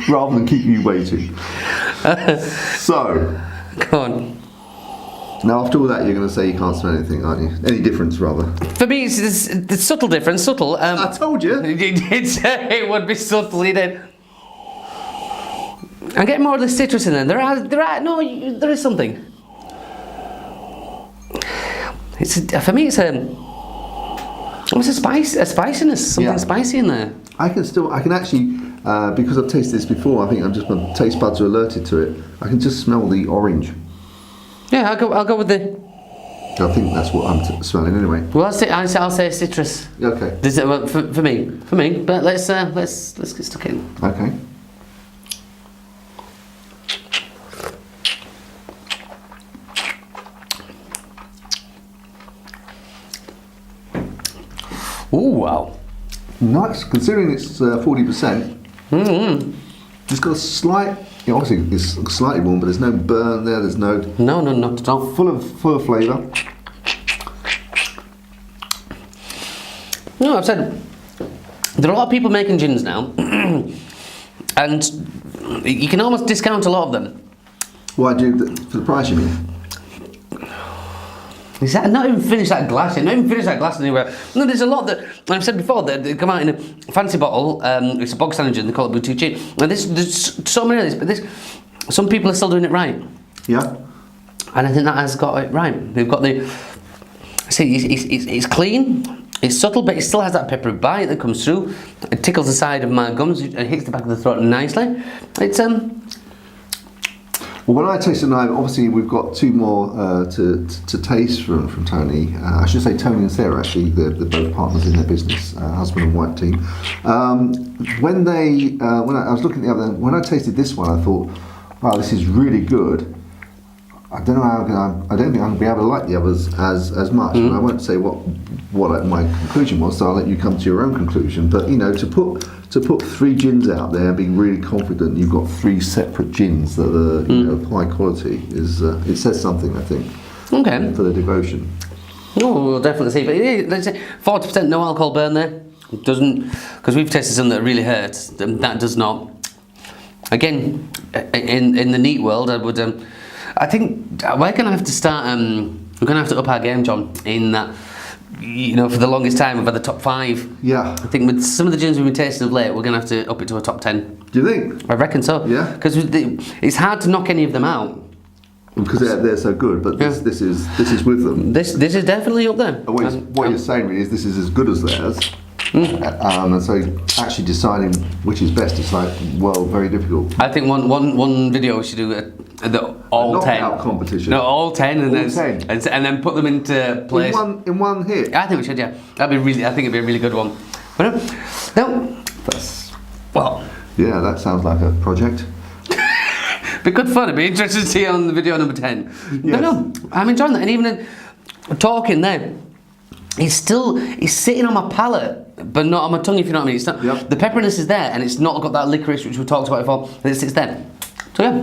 Rather than keep you waiting. So. Go on. Now, after all that, you're going to say you can't smell anything, aren't you? Any difference, rather? For me, it's subtle difference. Subtle. I told you. You did say it would be subtle. You did. I'm getting more of the citrus in there. There is something. For me, it's almost a spiciness, something spicy in there. I can actually, because I've tasted this before. I think my taste buds are alerted to it. I can just smell the orange. Yeah, I'll go with the. I think that's what I'm smelling anyway. Well, I'll say citrus. Okay. For me. But let's get stuck in. Okay. Ooh, wow. Nice, considering it's 40%. It's got a slight, obviously it's slightly warm, but there's no burn there, there's no... No, not at all. Full of flavour. No, I've said, there are a lot of people making gins now, and you can almost discount a lot of them. Why do, for the price you mean? Not even finish that glass. Not even finish that glass anywhere. No, there's a lot that I've said before that they come out in a fancy bottle. It's a bog standard gin. They call it boutique gin. And there's so many of these, but some people are still doing it right. Yeah. And I think that has got it right. They've got the. See, it's clean. It's subtle, but it still has that peppery bite that comes through. It tickles the side of my gums. It hits the back of the throat nicely. It's Well, when I tasted it, obviously we've got two more to taste from Tony. I should say Tony and Sarah, actually, they're both partners in their business, husband and wife team. When I was looking at the other, when I tasted this one, I thought, wow, this is really good. I don't know how I don't think I'm going to be able to like the others as much. And I won't say what my conclusion was, so I'll let you come to your own conclusion. But to put three gins out there and be really confident you've got three separate gins that are of high quality it says something, I think. okay. For the devotion. Oh, we'll definitely see. But let's say 40% no alcohol burn there. It doesn't, because we've tasted some that really hurt. That does not. Again, in the neat world, I would. I think we're going to have to start. We're going to have to up our game, John. In that, for the longest time, we've had the top 5. Yeah. I think with some of the gins we've been tasting of late, we're going to have to up it to a top 10. Do you think? I reckon so. Yeah. Because it's hard to knock any of them out. Because they're so good, but this is with them. This is definitely up there. What you're saying really is this is as good as theirs. And so actually deciding which is best is very difficult. I think one video we should do the all 10 knockout competition. No, all 10 and all then 10. And then put them into place in one hit. I think we should. Yeah, I think it'd be a really good one. But now That's Well, yeah, that sounds like a project. be good fun. It'd be interesting to see on the video number 10. Yes. No, I'm enjoying that. And even talking there, he's sitting on my palate, but not on my tongue, if you know what I mean. It's not, Yep. The pepperiness is there, and it's not got that licorice, which we talked about before, and it sits there. So yeah,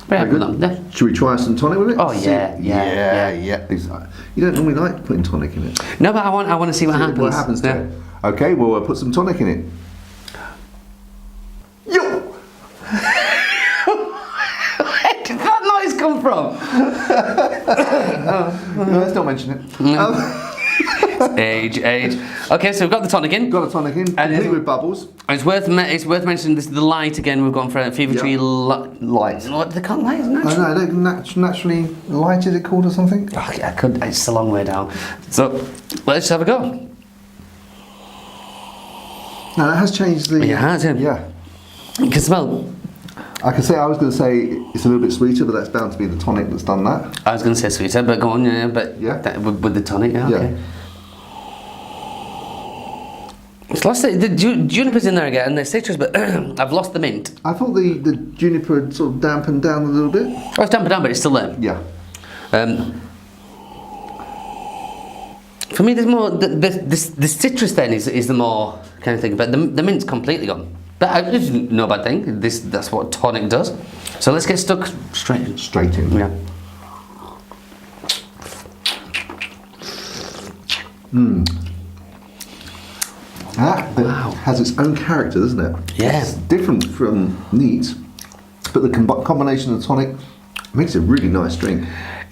very happy with that. Yeah. Should we try some tonic with it? Oh, yeah. You don't normally like putting tonic in it. No, but I want to see what happens. What happens to it? Okay, well, we'll put some tonic in it. Yo! Where did that noise come from? No, let's not mention it. Age. Okay, so we've got the tonic in. Got a tonic in, complete with bubbles. It's worth mentioning this. The light again. We've gone for a Fever Tree Light. What they call light? Natural. I know, naturally light, is it called or something? Oh, yeah, it's a long way down. So let's have a go. No, that has changed the. It has, yeah. Yeah. You can smell. I was going to say it's a little bit sweeter, but that's bound to be the tonic that's done that. I was going to say sweeter, but go on, yeah. But Yeah. With the tonic, yeah. Okay. It's lost the juniper's in there again, and the citrus, but I've lost the mint. I thought the juniper had sort of dampened down a little bit. Oh, it's dampened down, but it's still there. Yeah. For me, there's more. The citrus then is the more kind of thing, but the mint's completely gone. But it's no bad thing. That's what tonic does. So let's get stuck straight in. Straight in. Yeah. That has its own character, doesn't it? Yeah. It's different from neat, but the combination of the tonic makes it a really nice drink.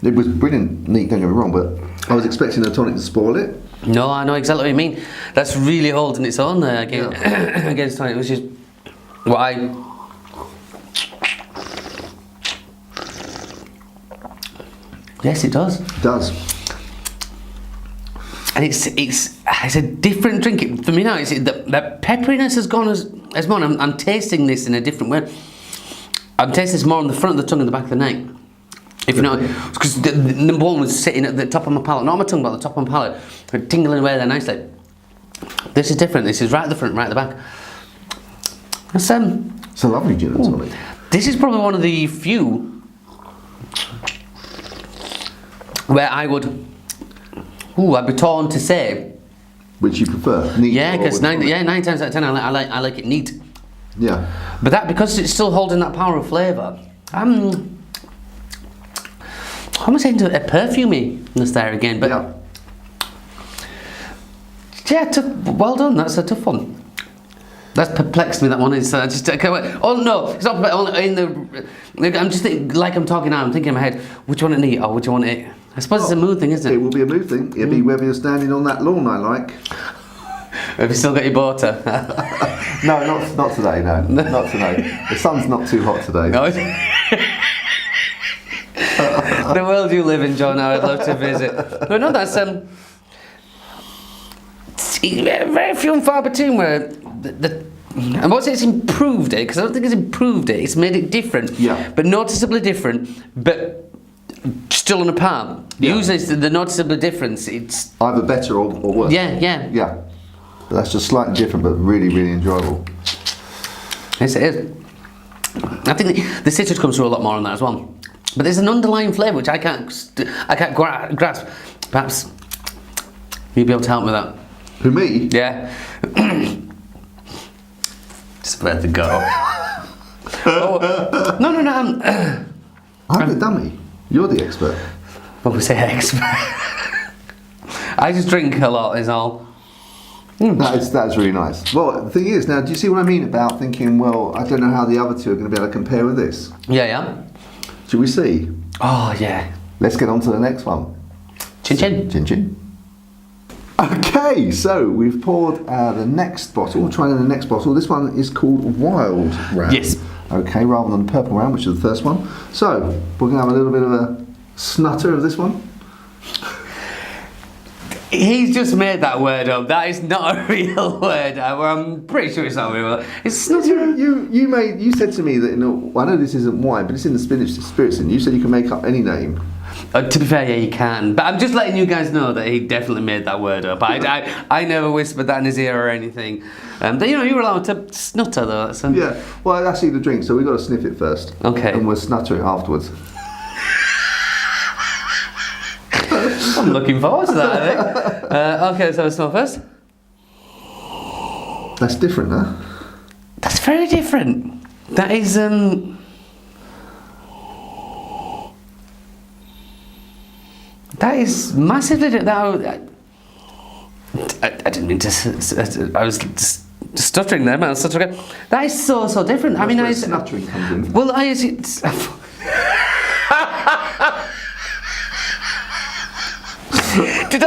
It was brilliant neat, don't get me wrong, but I was expecting the tonic to spoil it. No, I know exactly what you mean. That's really holding its own there against tonic, which is what I. Yes, it does. It does. And it's a different drink for me now. The pepperiness has gone as more. I'm tasting this in a different way. I'm tasting this more on the front of the tongue and the back of the neck. If you know, because the number one was sitting at the top of my palate, not on my tongue, but at the top of my palate, tingling away there nicely. This is different. This is right at the front, right at the back. It's a lovely gin and tonic. This is probably one of the few where I'd be torn to say. Which you prefer? Neat. Yeah, because 9 times out of 10 I like it neat. Yeah. But that, because it's still holding that power of flavour, I'm almost into a perfuminess there again, but well done. That's a tough one. That's perplexed me. That one is. I can't wait. Oh no, it's not. I'm just like I'm talking now. I'm thinking in my head, which one to eat or which one to eat. I suppose it's a mood thing, isn't it? It will be a mood thing. It'll be whether you're standing on that lawn I like. Have you still got your boater? No, not today. No, not today. The sun's not too hot today. No. The world you live in, John. I'd love to visit. But no, that's very few and far between where I won't say it's improved it, because I don't think it's improved it. It's made it different. Yeah. But noticeably different. But still on a par. Yeah. Usually the noticeable difference. It's either better or worse. Yeah. But that's just slightly different, but really, really enjoyable. Yes, it is. I think the citrus comes through a lot more on that as well. But there's an underlying flavour which I can't grasp. Perhaps you'd be able to help me with that. Who, me? Yeah. Just about to go. No. I'm the dummy. You're the expert. What we say, expert? I just drink a lot, is all. That's really nice. Well, the thing is, now, do you see what I mean about thinking, well, I don't know how the other two are going to be able to compare with this? Yeah. Should we see? Oh, yeah. Let's get on to the next one. Chin chin. Chin chin. Okay, so we've poured the next bottle, trying the next bottle. This one is called Wild Ram. Yes. Okay, rather than Purple Ram, which is the first one. So, we're going to have a little bit of a snutter of this one. He's just made that word up. That is not a real word. I'm pretty sure it's not a real word. It's not. You said to me that I know this isn't wine, but it's in the spirits, and you said you can make up any name. To be fair, yeah, you can. But I'm just letting you guys know that he definitely made that word up. I never whispered that in his ear or anything. But you were allowed to snutter though. So. Yeah. Well, that's the drink, so we've got to sniff it first. Okay. And we'll snutter it afterwards. I'm looking forward to that, I think. Okay, so smell first. That's different, huh? That's very different. That is, that is massively different. I didn't mean to. I was stuttering there, man. Stuttering. That is so different. That's where snuttering comes in. Well, Did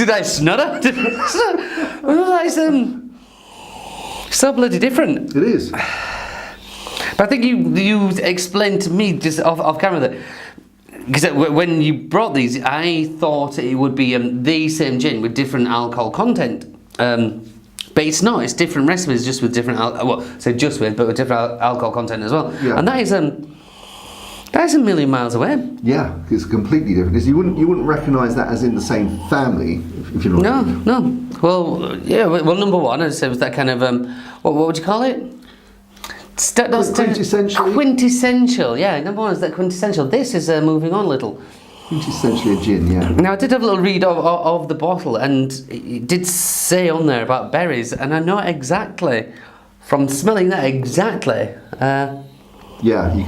I snutter? Well, that is so bloody different. It is. But I think you explained to me just off camera that because when you brought these, I thought it would be the same gin with different alcohol content. But it's not. It's different recipes, just with different but with different alcohol content as well. Yeah. And that is a million miles away. Yeah, it's completely different. You wouldn't recognise that as in the same family, if you know what I mean. No. Well, yeah. Well, number one, I'd say was that kind of what would you call it? Quintessential. Quintessential. Yeah, number one is that quintessential. This is moving on a little. Quintessentially a gin, yeah. Now I did have a little read of the bottle, and it did say on there about berries, and I know exactly from smelling that exactly. Yeah, you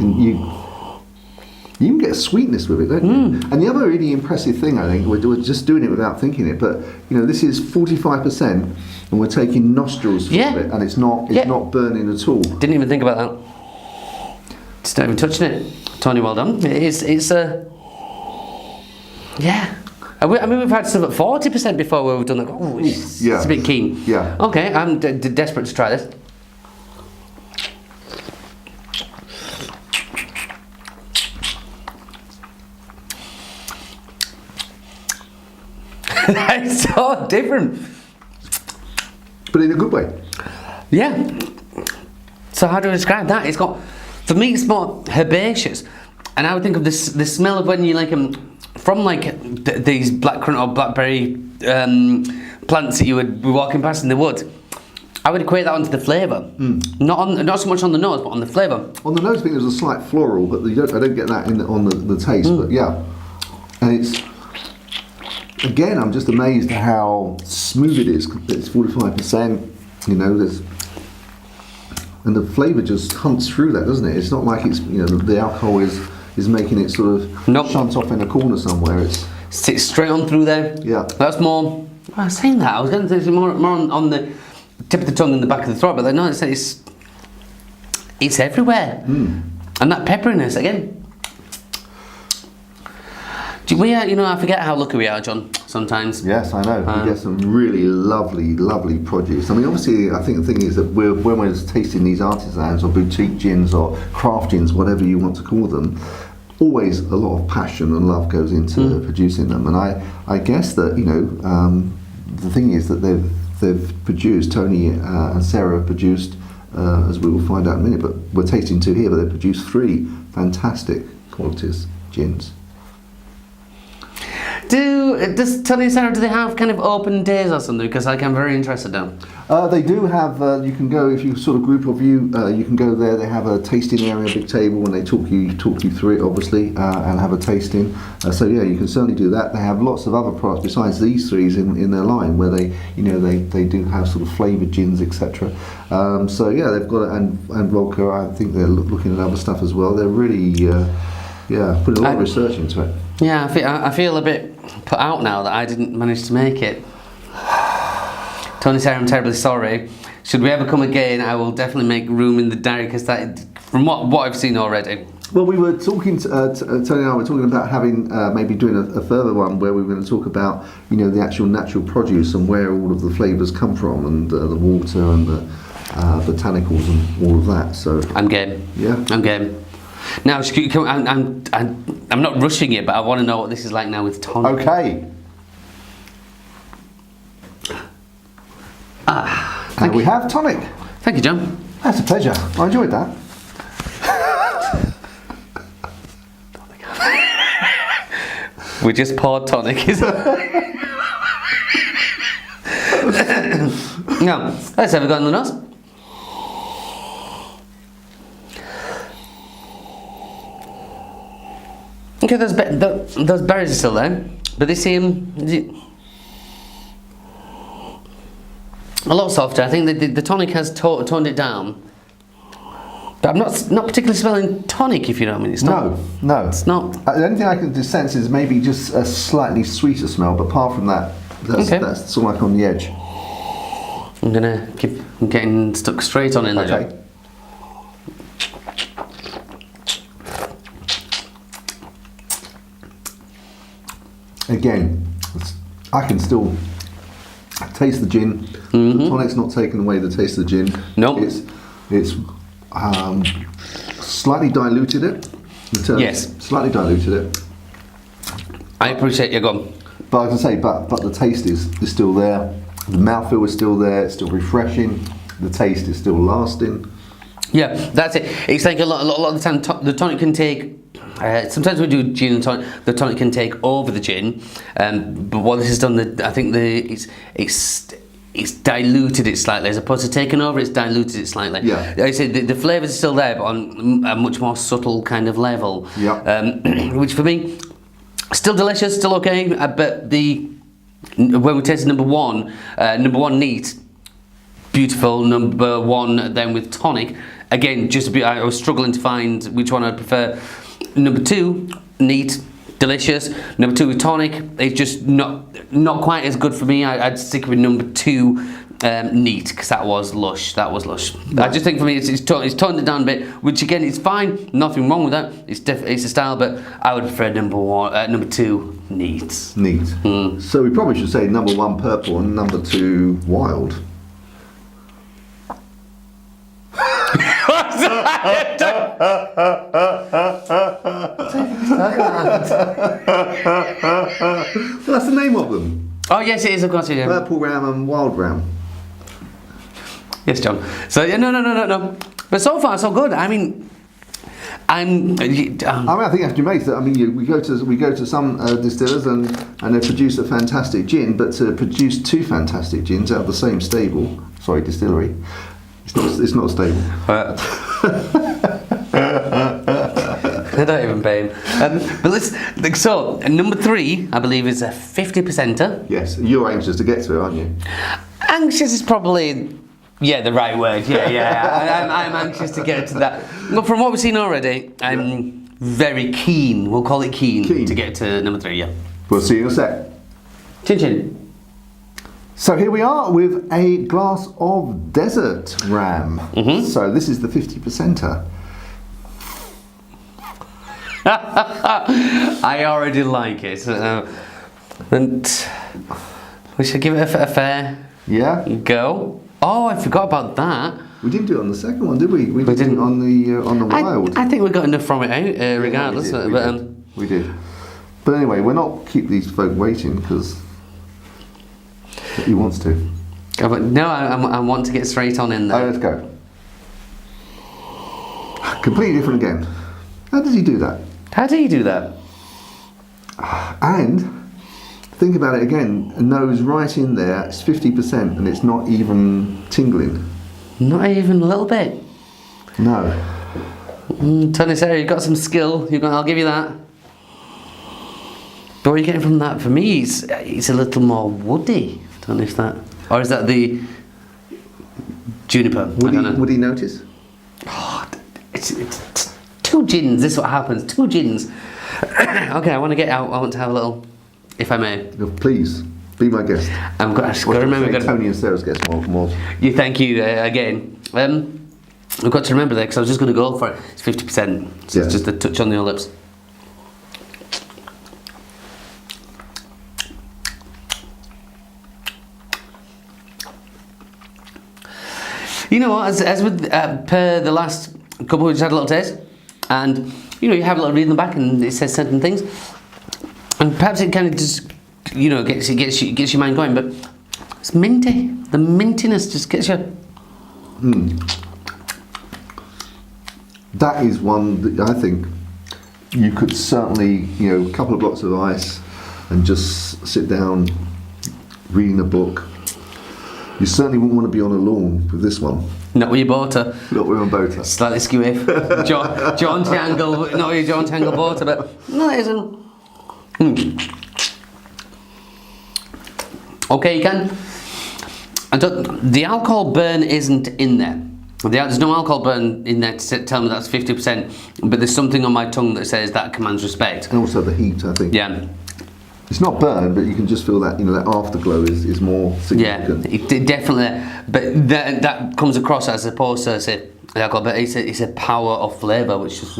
can get a sweetness with it, don't you? And the other really impressive thing, I think, we're just doing it without thinking it, but this is 45%, and we're taking nostrils from it, and it's not burning at all. Didn't even think about that. Just not even touching it. Tony, well done. It's yeah. I mean, we've had stuff at 40% before where we've done that. Oh, it's a bit keen. Yeah. Okay, I'm desperate to try this. It's so different. But in a good way. Yeah. So how do I describe that? For me, it's more herbaceous. And I would think of the smell of when you from these blackcurrant or blackberry plants that you would be walking past in the wood. I would equate that onto the flavour. Not so much on the nose, but on the flavour. On the nose, I think there's a slight floral, but I don't get that on the taste. But yeah, and it's. Again, I'm just amazed at how smooth it is. It's 45%, and the flavour just hunts through that, doesn't it? It's not like it's, the alcohol is making it sort of shunt off in a corner somewhere. It sits straight on through there. Yeah. That's more, I was saying that, I was going to say more on the tip of the tongue and the back of the throat, but no, it's everywhere. And that pepperiness, again. I forget how lucky we are, John, sometimes. Yes, I know. We get some really lovely produce. I mean, obviously, I think the thing is that when we're tasting these artisans or boutique gins or craft gins, whatever you want to call them, always a lot of passion and love goes into producing them. And I guess that, the thing is that they've produced, Tony and Sarah have produced, as we will find out in a minute, but we're tasting two here, but they've produced 3 fantastic qualities gins. Does Tony and Sarah, do they have kind of open days or something? Because I'm very interested now. They do have, you can go, if you sort of group of you, you can go there. They have a tasting area, a big table, and they talk you through it, obviously, and have a tasting. So yeah, you can certainly do that. They have lots of other products besides these 3 in their line, where they do have sort of flavoured gins, etc. So yeah, they've got it, and vodka. I think they're looking at other stuff as well. They're really, putting a lot of research into it. Yeah, I feel a bit put out now that I didn't manage to make it. Tony, Sarah, I'm terribly sorry. Should we ever come again, I will definitely make room in the diary, because that, from what I've seen already. Well, we were talking, Tony and I were talking about having, maybe doing a further one where we were going to talk about, the actual natural produce and where all of the flavours come from, and the water and the botanicals and all of that. So I'm game. Yeah, I'm game. Now, I'm not rushing it, but I want to know what this is like now with Tony. Okay. And we have tonic. Thank you, John. That's a pleasure. I enjoyed that. We just poured tonic, is it? Now, let's have a go on the nose. Okay, those berries are still there, but they seem a lot softer. I think the tonic has toned it down. But I'm not particularly smelling tonic, if you know what I mean. It's not. No. It's not. The only thing I can sense is maybe just a slightly sweeter smell, but apart from that, that's sort of like on the edge. I'm getting stuck straight on in there. Okay. Again, I can still taste the gin. Mm-hmm. The tonic's not taking away the taste of the gin. Nope. It's slightly diluted it. Yes. Slightly diluted it. I appreciate you going. But as I say, but the taste is still there. The mouthfeel is still there. It's still refreshing. The taste is still lasting. Yeah, that's it. It's like a lot of the time the tonic can take. Sometimes we do gin and tonic. The tonic can take over the gin, but what this has done, I think it's diluted it slightly as opposed to taking over. It's diluted it slightly. Yeah. I say the flavours are still there, but on a much more subtle kind of level. Yeah. Which for me, still delicious, still okay. But when we tasted number one neat, beautiful. Number one then with tonic. Again, just a bit. I was struggling to find which one I prefer. Number two, neat, delicious. Number two with tonic, it's just not quite as good for me. I'd stick with number two, neat, because that was lush. Right. I just think for me, it's toned it down a bit, which again, it's fine. Nothing wrong with that. It's a style, but I would prefer number two, neat. Neat. Mm. So we probably should say number one purple and number two wild. Well, that's the name of them. Oh yes, it is. Of course, yeah. Purple ram and wild ram. Yes, John. So yeah, no. But so far, so good. I mean, I think that's amazing. I mean, we go to some distillers and they produce a fantastic gin, but to produce two fantastic gins out of the same distillery, it's not stable. I don't even pay him. But so number three, I believe, is a 50%er. Yes, you're anxious to get to it, aren't you? Anxious is probably the right word. Yeah. I'm anxious to get to that. But from what we've seen already, I'm very keen. We'll call it keen to get to number three. Yeah. We'll see you in a sec. Chin chin. So here we are with a glass of desert ram. Mm-hmm. So this is the 50%er. I already like it. And we should give it a fair go. Oh, I forgot about that. We didn't do it on the second one, did we? We didn't it on the wild. I think we got enough from it out, regardless. We did. But anyway, we're not keep these folk waiting because he wants to. No, I want to get straight on in there. Oh, let's go. Completely different again. How does he do that? How do you do that? And think about it again. A nose right in there. It's 50%, and it's not even tingling. Not even a little bit. No. Tony Sarah, you've got some skill. I'll give you that. But what are you getting from that? For me, it's a little more woody. I don't know if that, or is that the juniper? Would he notice? Oh, it's two gins. This is what happens. Two gins. Okay, I want to get out. I want to have a little, if I may. Please, be my guest. I've got to remember. Tony and Sarah's guest more. You thank you again. I've got to remember that because I was just going to go for it. It's 50%. So it's just a touch on your lips. You know what? As with per the last couple, we just had a little taste, and you have a little read in the back, and it says certain things, and perhaps it kind of just gets your mind going. But It's minty. The mintiness just gets you. That is one that I think you could certainly, a couple of blocks of ice and just sit down reading a book. You certainly wouldn't want to be on a lawn with this one. Not with your boater. Not with a boater. Slightly skewy. Jaunty angle, not with your jaunty angle boater, but no, it isn't. Okay, you can. The alcohol burn isn't in there. There's no alcohol burn in there to tell me that's 50%, but there's something on my tongue that says that commands respect. And also the heat, I think. Yeah. It's not burn, but you can just feel that, that afterglow is more significant. Yeah, it definitely. But that comes across as opposed to, say, the alcohol, but it's a power of flavour, which is...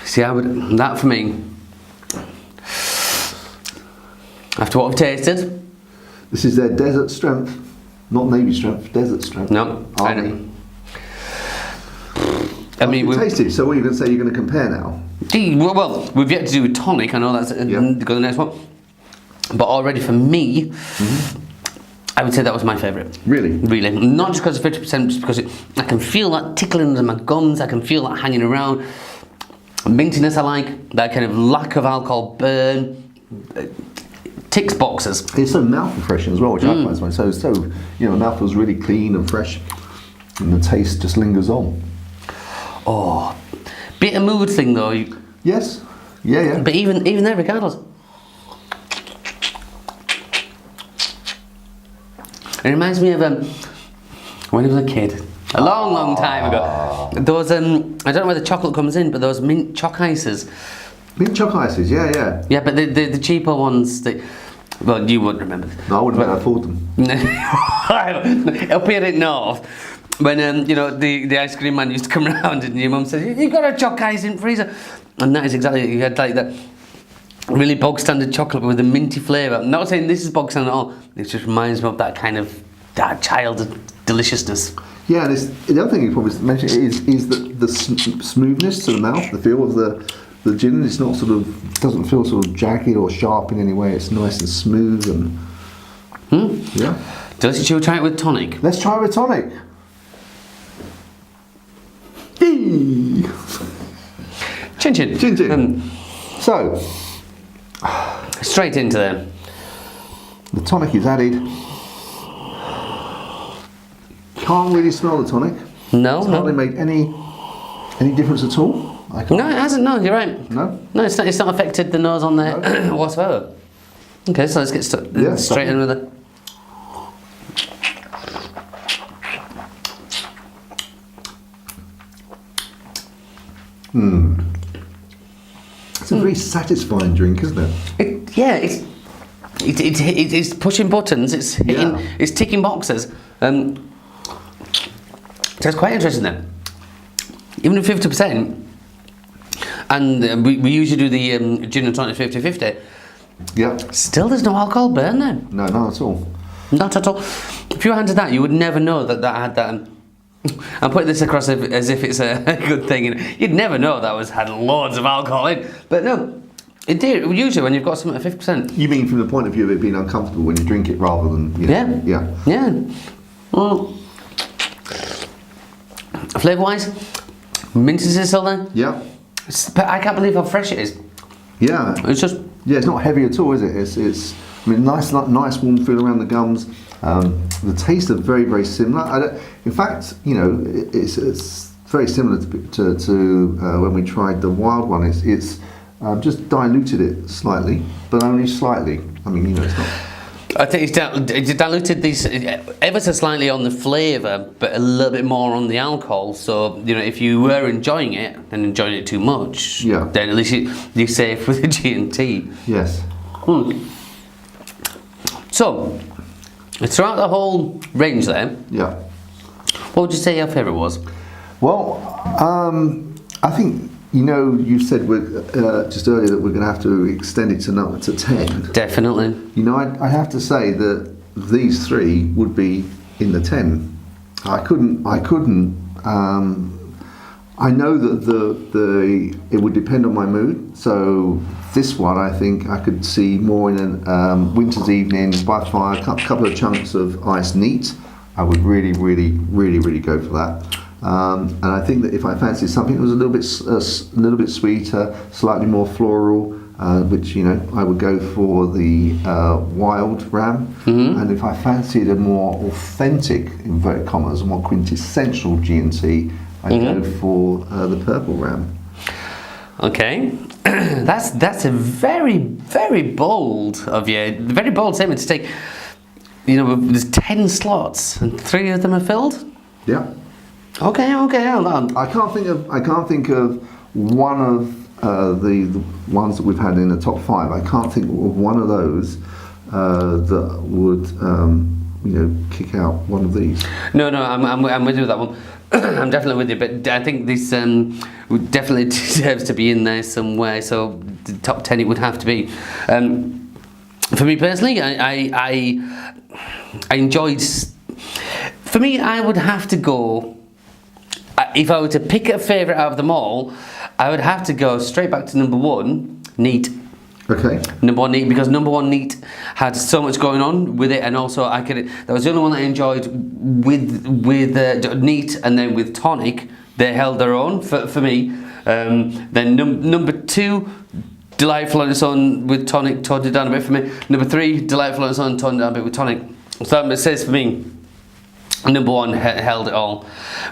See, that for me, after what I've tasted... This is their desert strength, not Navy strength, desert strength. No, Army. I mean, we've tasted, so what are you going to say you're going to compare now? Well, we've yet to do a tonic, I know that's going to the next one. But already for me, I would say that was my favourite. Really? Really. Not just because of 50%, just because I can feel that tickling under my gums, I can feel that hanging around. Mintiness I like, that kind of lack of alcohol burn. Ticks boxes. It's so mouth refreshing as well, which I find so, mouth feels really clean and fresh, and the taste just lingers on. Oh, bit of mood thing though. Yes, yeah. But even there, regardless, it reminds me of when I was a kid, a long time ago. Those I don't know where the chocolate comes in, but those mint choc ices. Mint choc ices, yeah. Yeah, but the cheaper ones that. Well, you wouldn't remember. No, I wouldn't have afford them. Up here in North. When the ice cream man used to come around and your mum said, "You got a choc ice in the freezer," and that is exactly it. You had like that really bog standard chocolate with a minty flavour. I'm not saying this is bog standard at all. It just reminds me of that kind of that child deliciousness. Yeah, and the other thing you probably mentioned is the smoothness to the mouth, the feel of the gin. It's not doesn't feel sort of jagged or sharp in any way. It's nice and smooth and yeah. Delicious. Shall we try it with tonic? Let's try it with tonic. Chin chin. So, straight into there. The tonic is added. Can't really smell the tonic. No, it's hardly made any difference at all. No, it hasn't. No, you're right. No, it's not affected the nose on there whatsoever. Okay, so let's get straight in with it. It's a very satisfying drink, isn't it? It's pushing buttons. It's hitting. Yeah. It's ticking boxes. So it's quite interesting then. Even at 50%, and we usually do the gin and tonic 50-50. Yeah. Still, there's no alcohol burn there. No, not at all. Not at all. If you handed that, you would never know that had that. I'm putting this across as if it's a good thing. You'd never know that had loads of alcohol in. But no, it did. Usually when you've got something at 50%. You mean from the point of view of it being uncomfortable when you drink it rather than... Yeah. Well, flavour-wise, mint is still there. Yeah. But I can't believe how fresh it is. Yeah. It's just... Yeah, it's not heavy at all, is it? It's nice warm feel around the gums. The tastes are very, very similar. In fact, it's very similar to when we tried the wild one. It's just diluted it slightly, but only slightly. I mean, it's not... I think it's diluted these ever so slightly on the flavour, but a little bit more on the alcohol. So, if you were enjoying it and enjoying it too much, then at least you're safe with the G&T. Yes. So, throughout the whole range there, what would you say your favourite was? Well, I think, you said just earlier that we're going to have to extend it to 10. Definitely. I have to say that these three would be in the 10. I I know that it would depend on my mood. So this one, I think I could see more in a winter's evening by fire, a couple of chunks of iced neat. I would really go for that. And I think that if I fancied something that was a little bit sweeter, slightly more floral, which I would go for the wild ram. And if I fancied a more authentic, inverted commas, a more quintessential G&T, I'd go for the purple ram. Okay, that's a very bold of you. Very bold statement to take. There's 10 slots and 3 of them are filled. Yeah. Okay. Hold on. I can't think of one of the ones that we've had in the top 5. I can't think of one of those that would kick out one of these. No, I'm with you with that one. I'm definitely with you, but I think this definitely deserves to be in there somewhere. So the top 10 it would have to be. For me personally, I enjoyed. For me, I would have to go. If I were to pick a favourite out of them all, I would have to go straight back to number 1, neat. Okay. Number 1 neat, because number 1 neat had so much going on with it, and also that was the only one that I enjoyed with neat, and then with tonic they held their own for me. Then number 2, delightful on its own with tonic, toned it down a bit for me. Number 3, delightful on its own, toned it down a bit with tonic. So it says for me, number 1 held it all.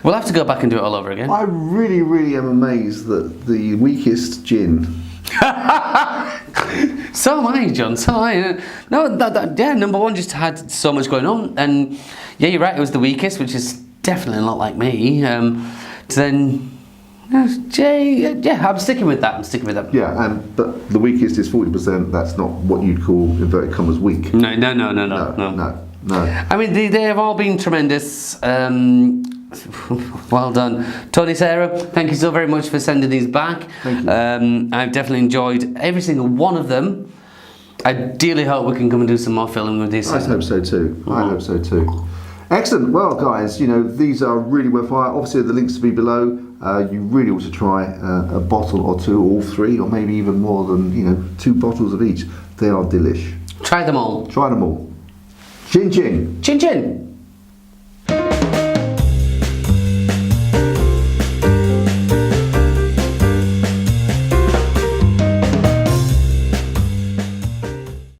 We'll have to go back and do it all over again. I really am amazed that the weakest gin. So am I, John. So am I. No, number 1 just had so much going on, and yeah, you're right. It was the weakest, which is definitely not like me. Then, I'm sticking with that. Yeah, but the weakest is 40%. That's not what you'd call inverted commas weak. No. I mean, they have all been tremendous. Well done, Tony, Sarah. Thank you so very much for sending these back. Thank you. I've definitely enjoyed every single one of them. I dearly hope we can come and do some more filming with these. I hope so too. Excellent. Well, guys, these are really worthwhile. Obviously, the links will be below. You really ought to try a bottle or 2, or 3, or maybe even more than 2 bottles of each. They are delish. Try them all. Chin chin. Chin chin.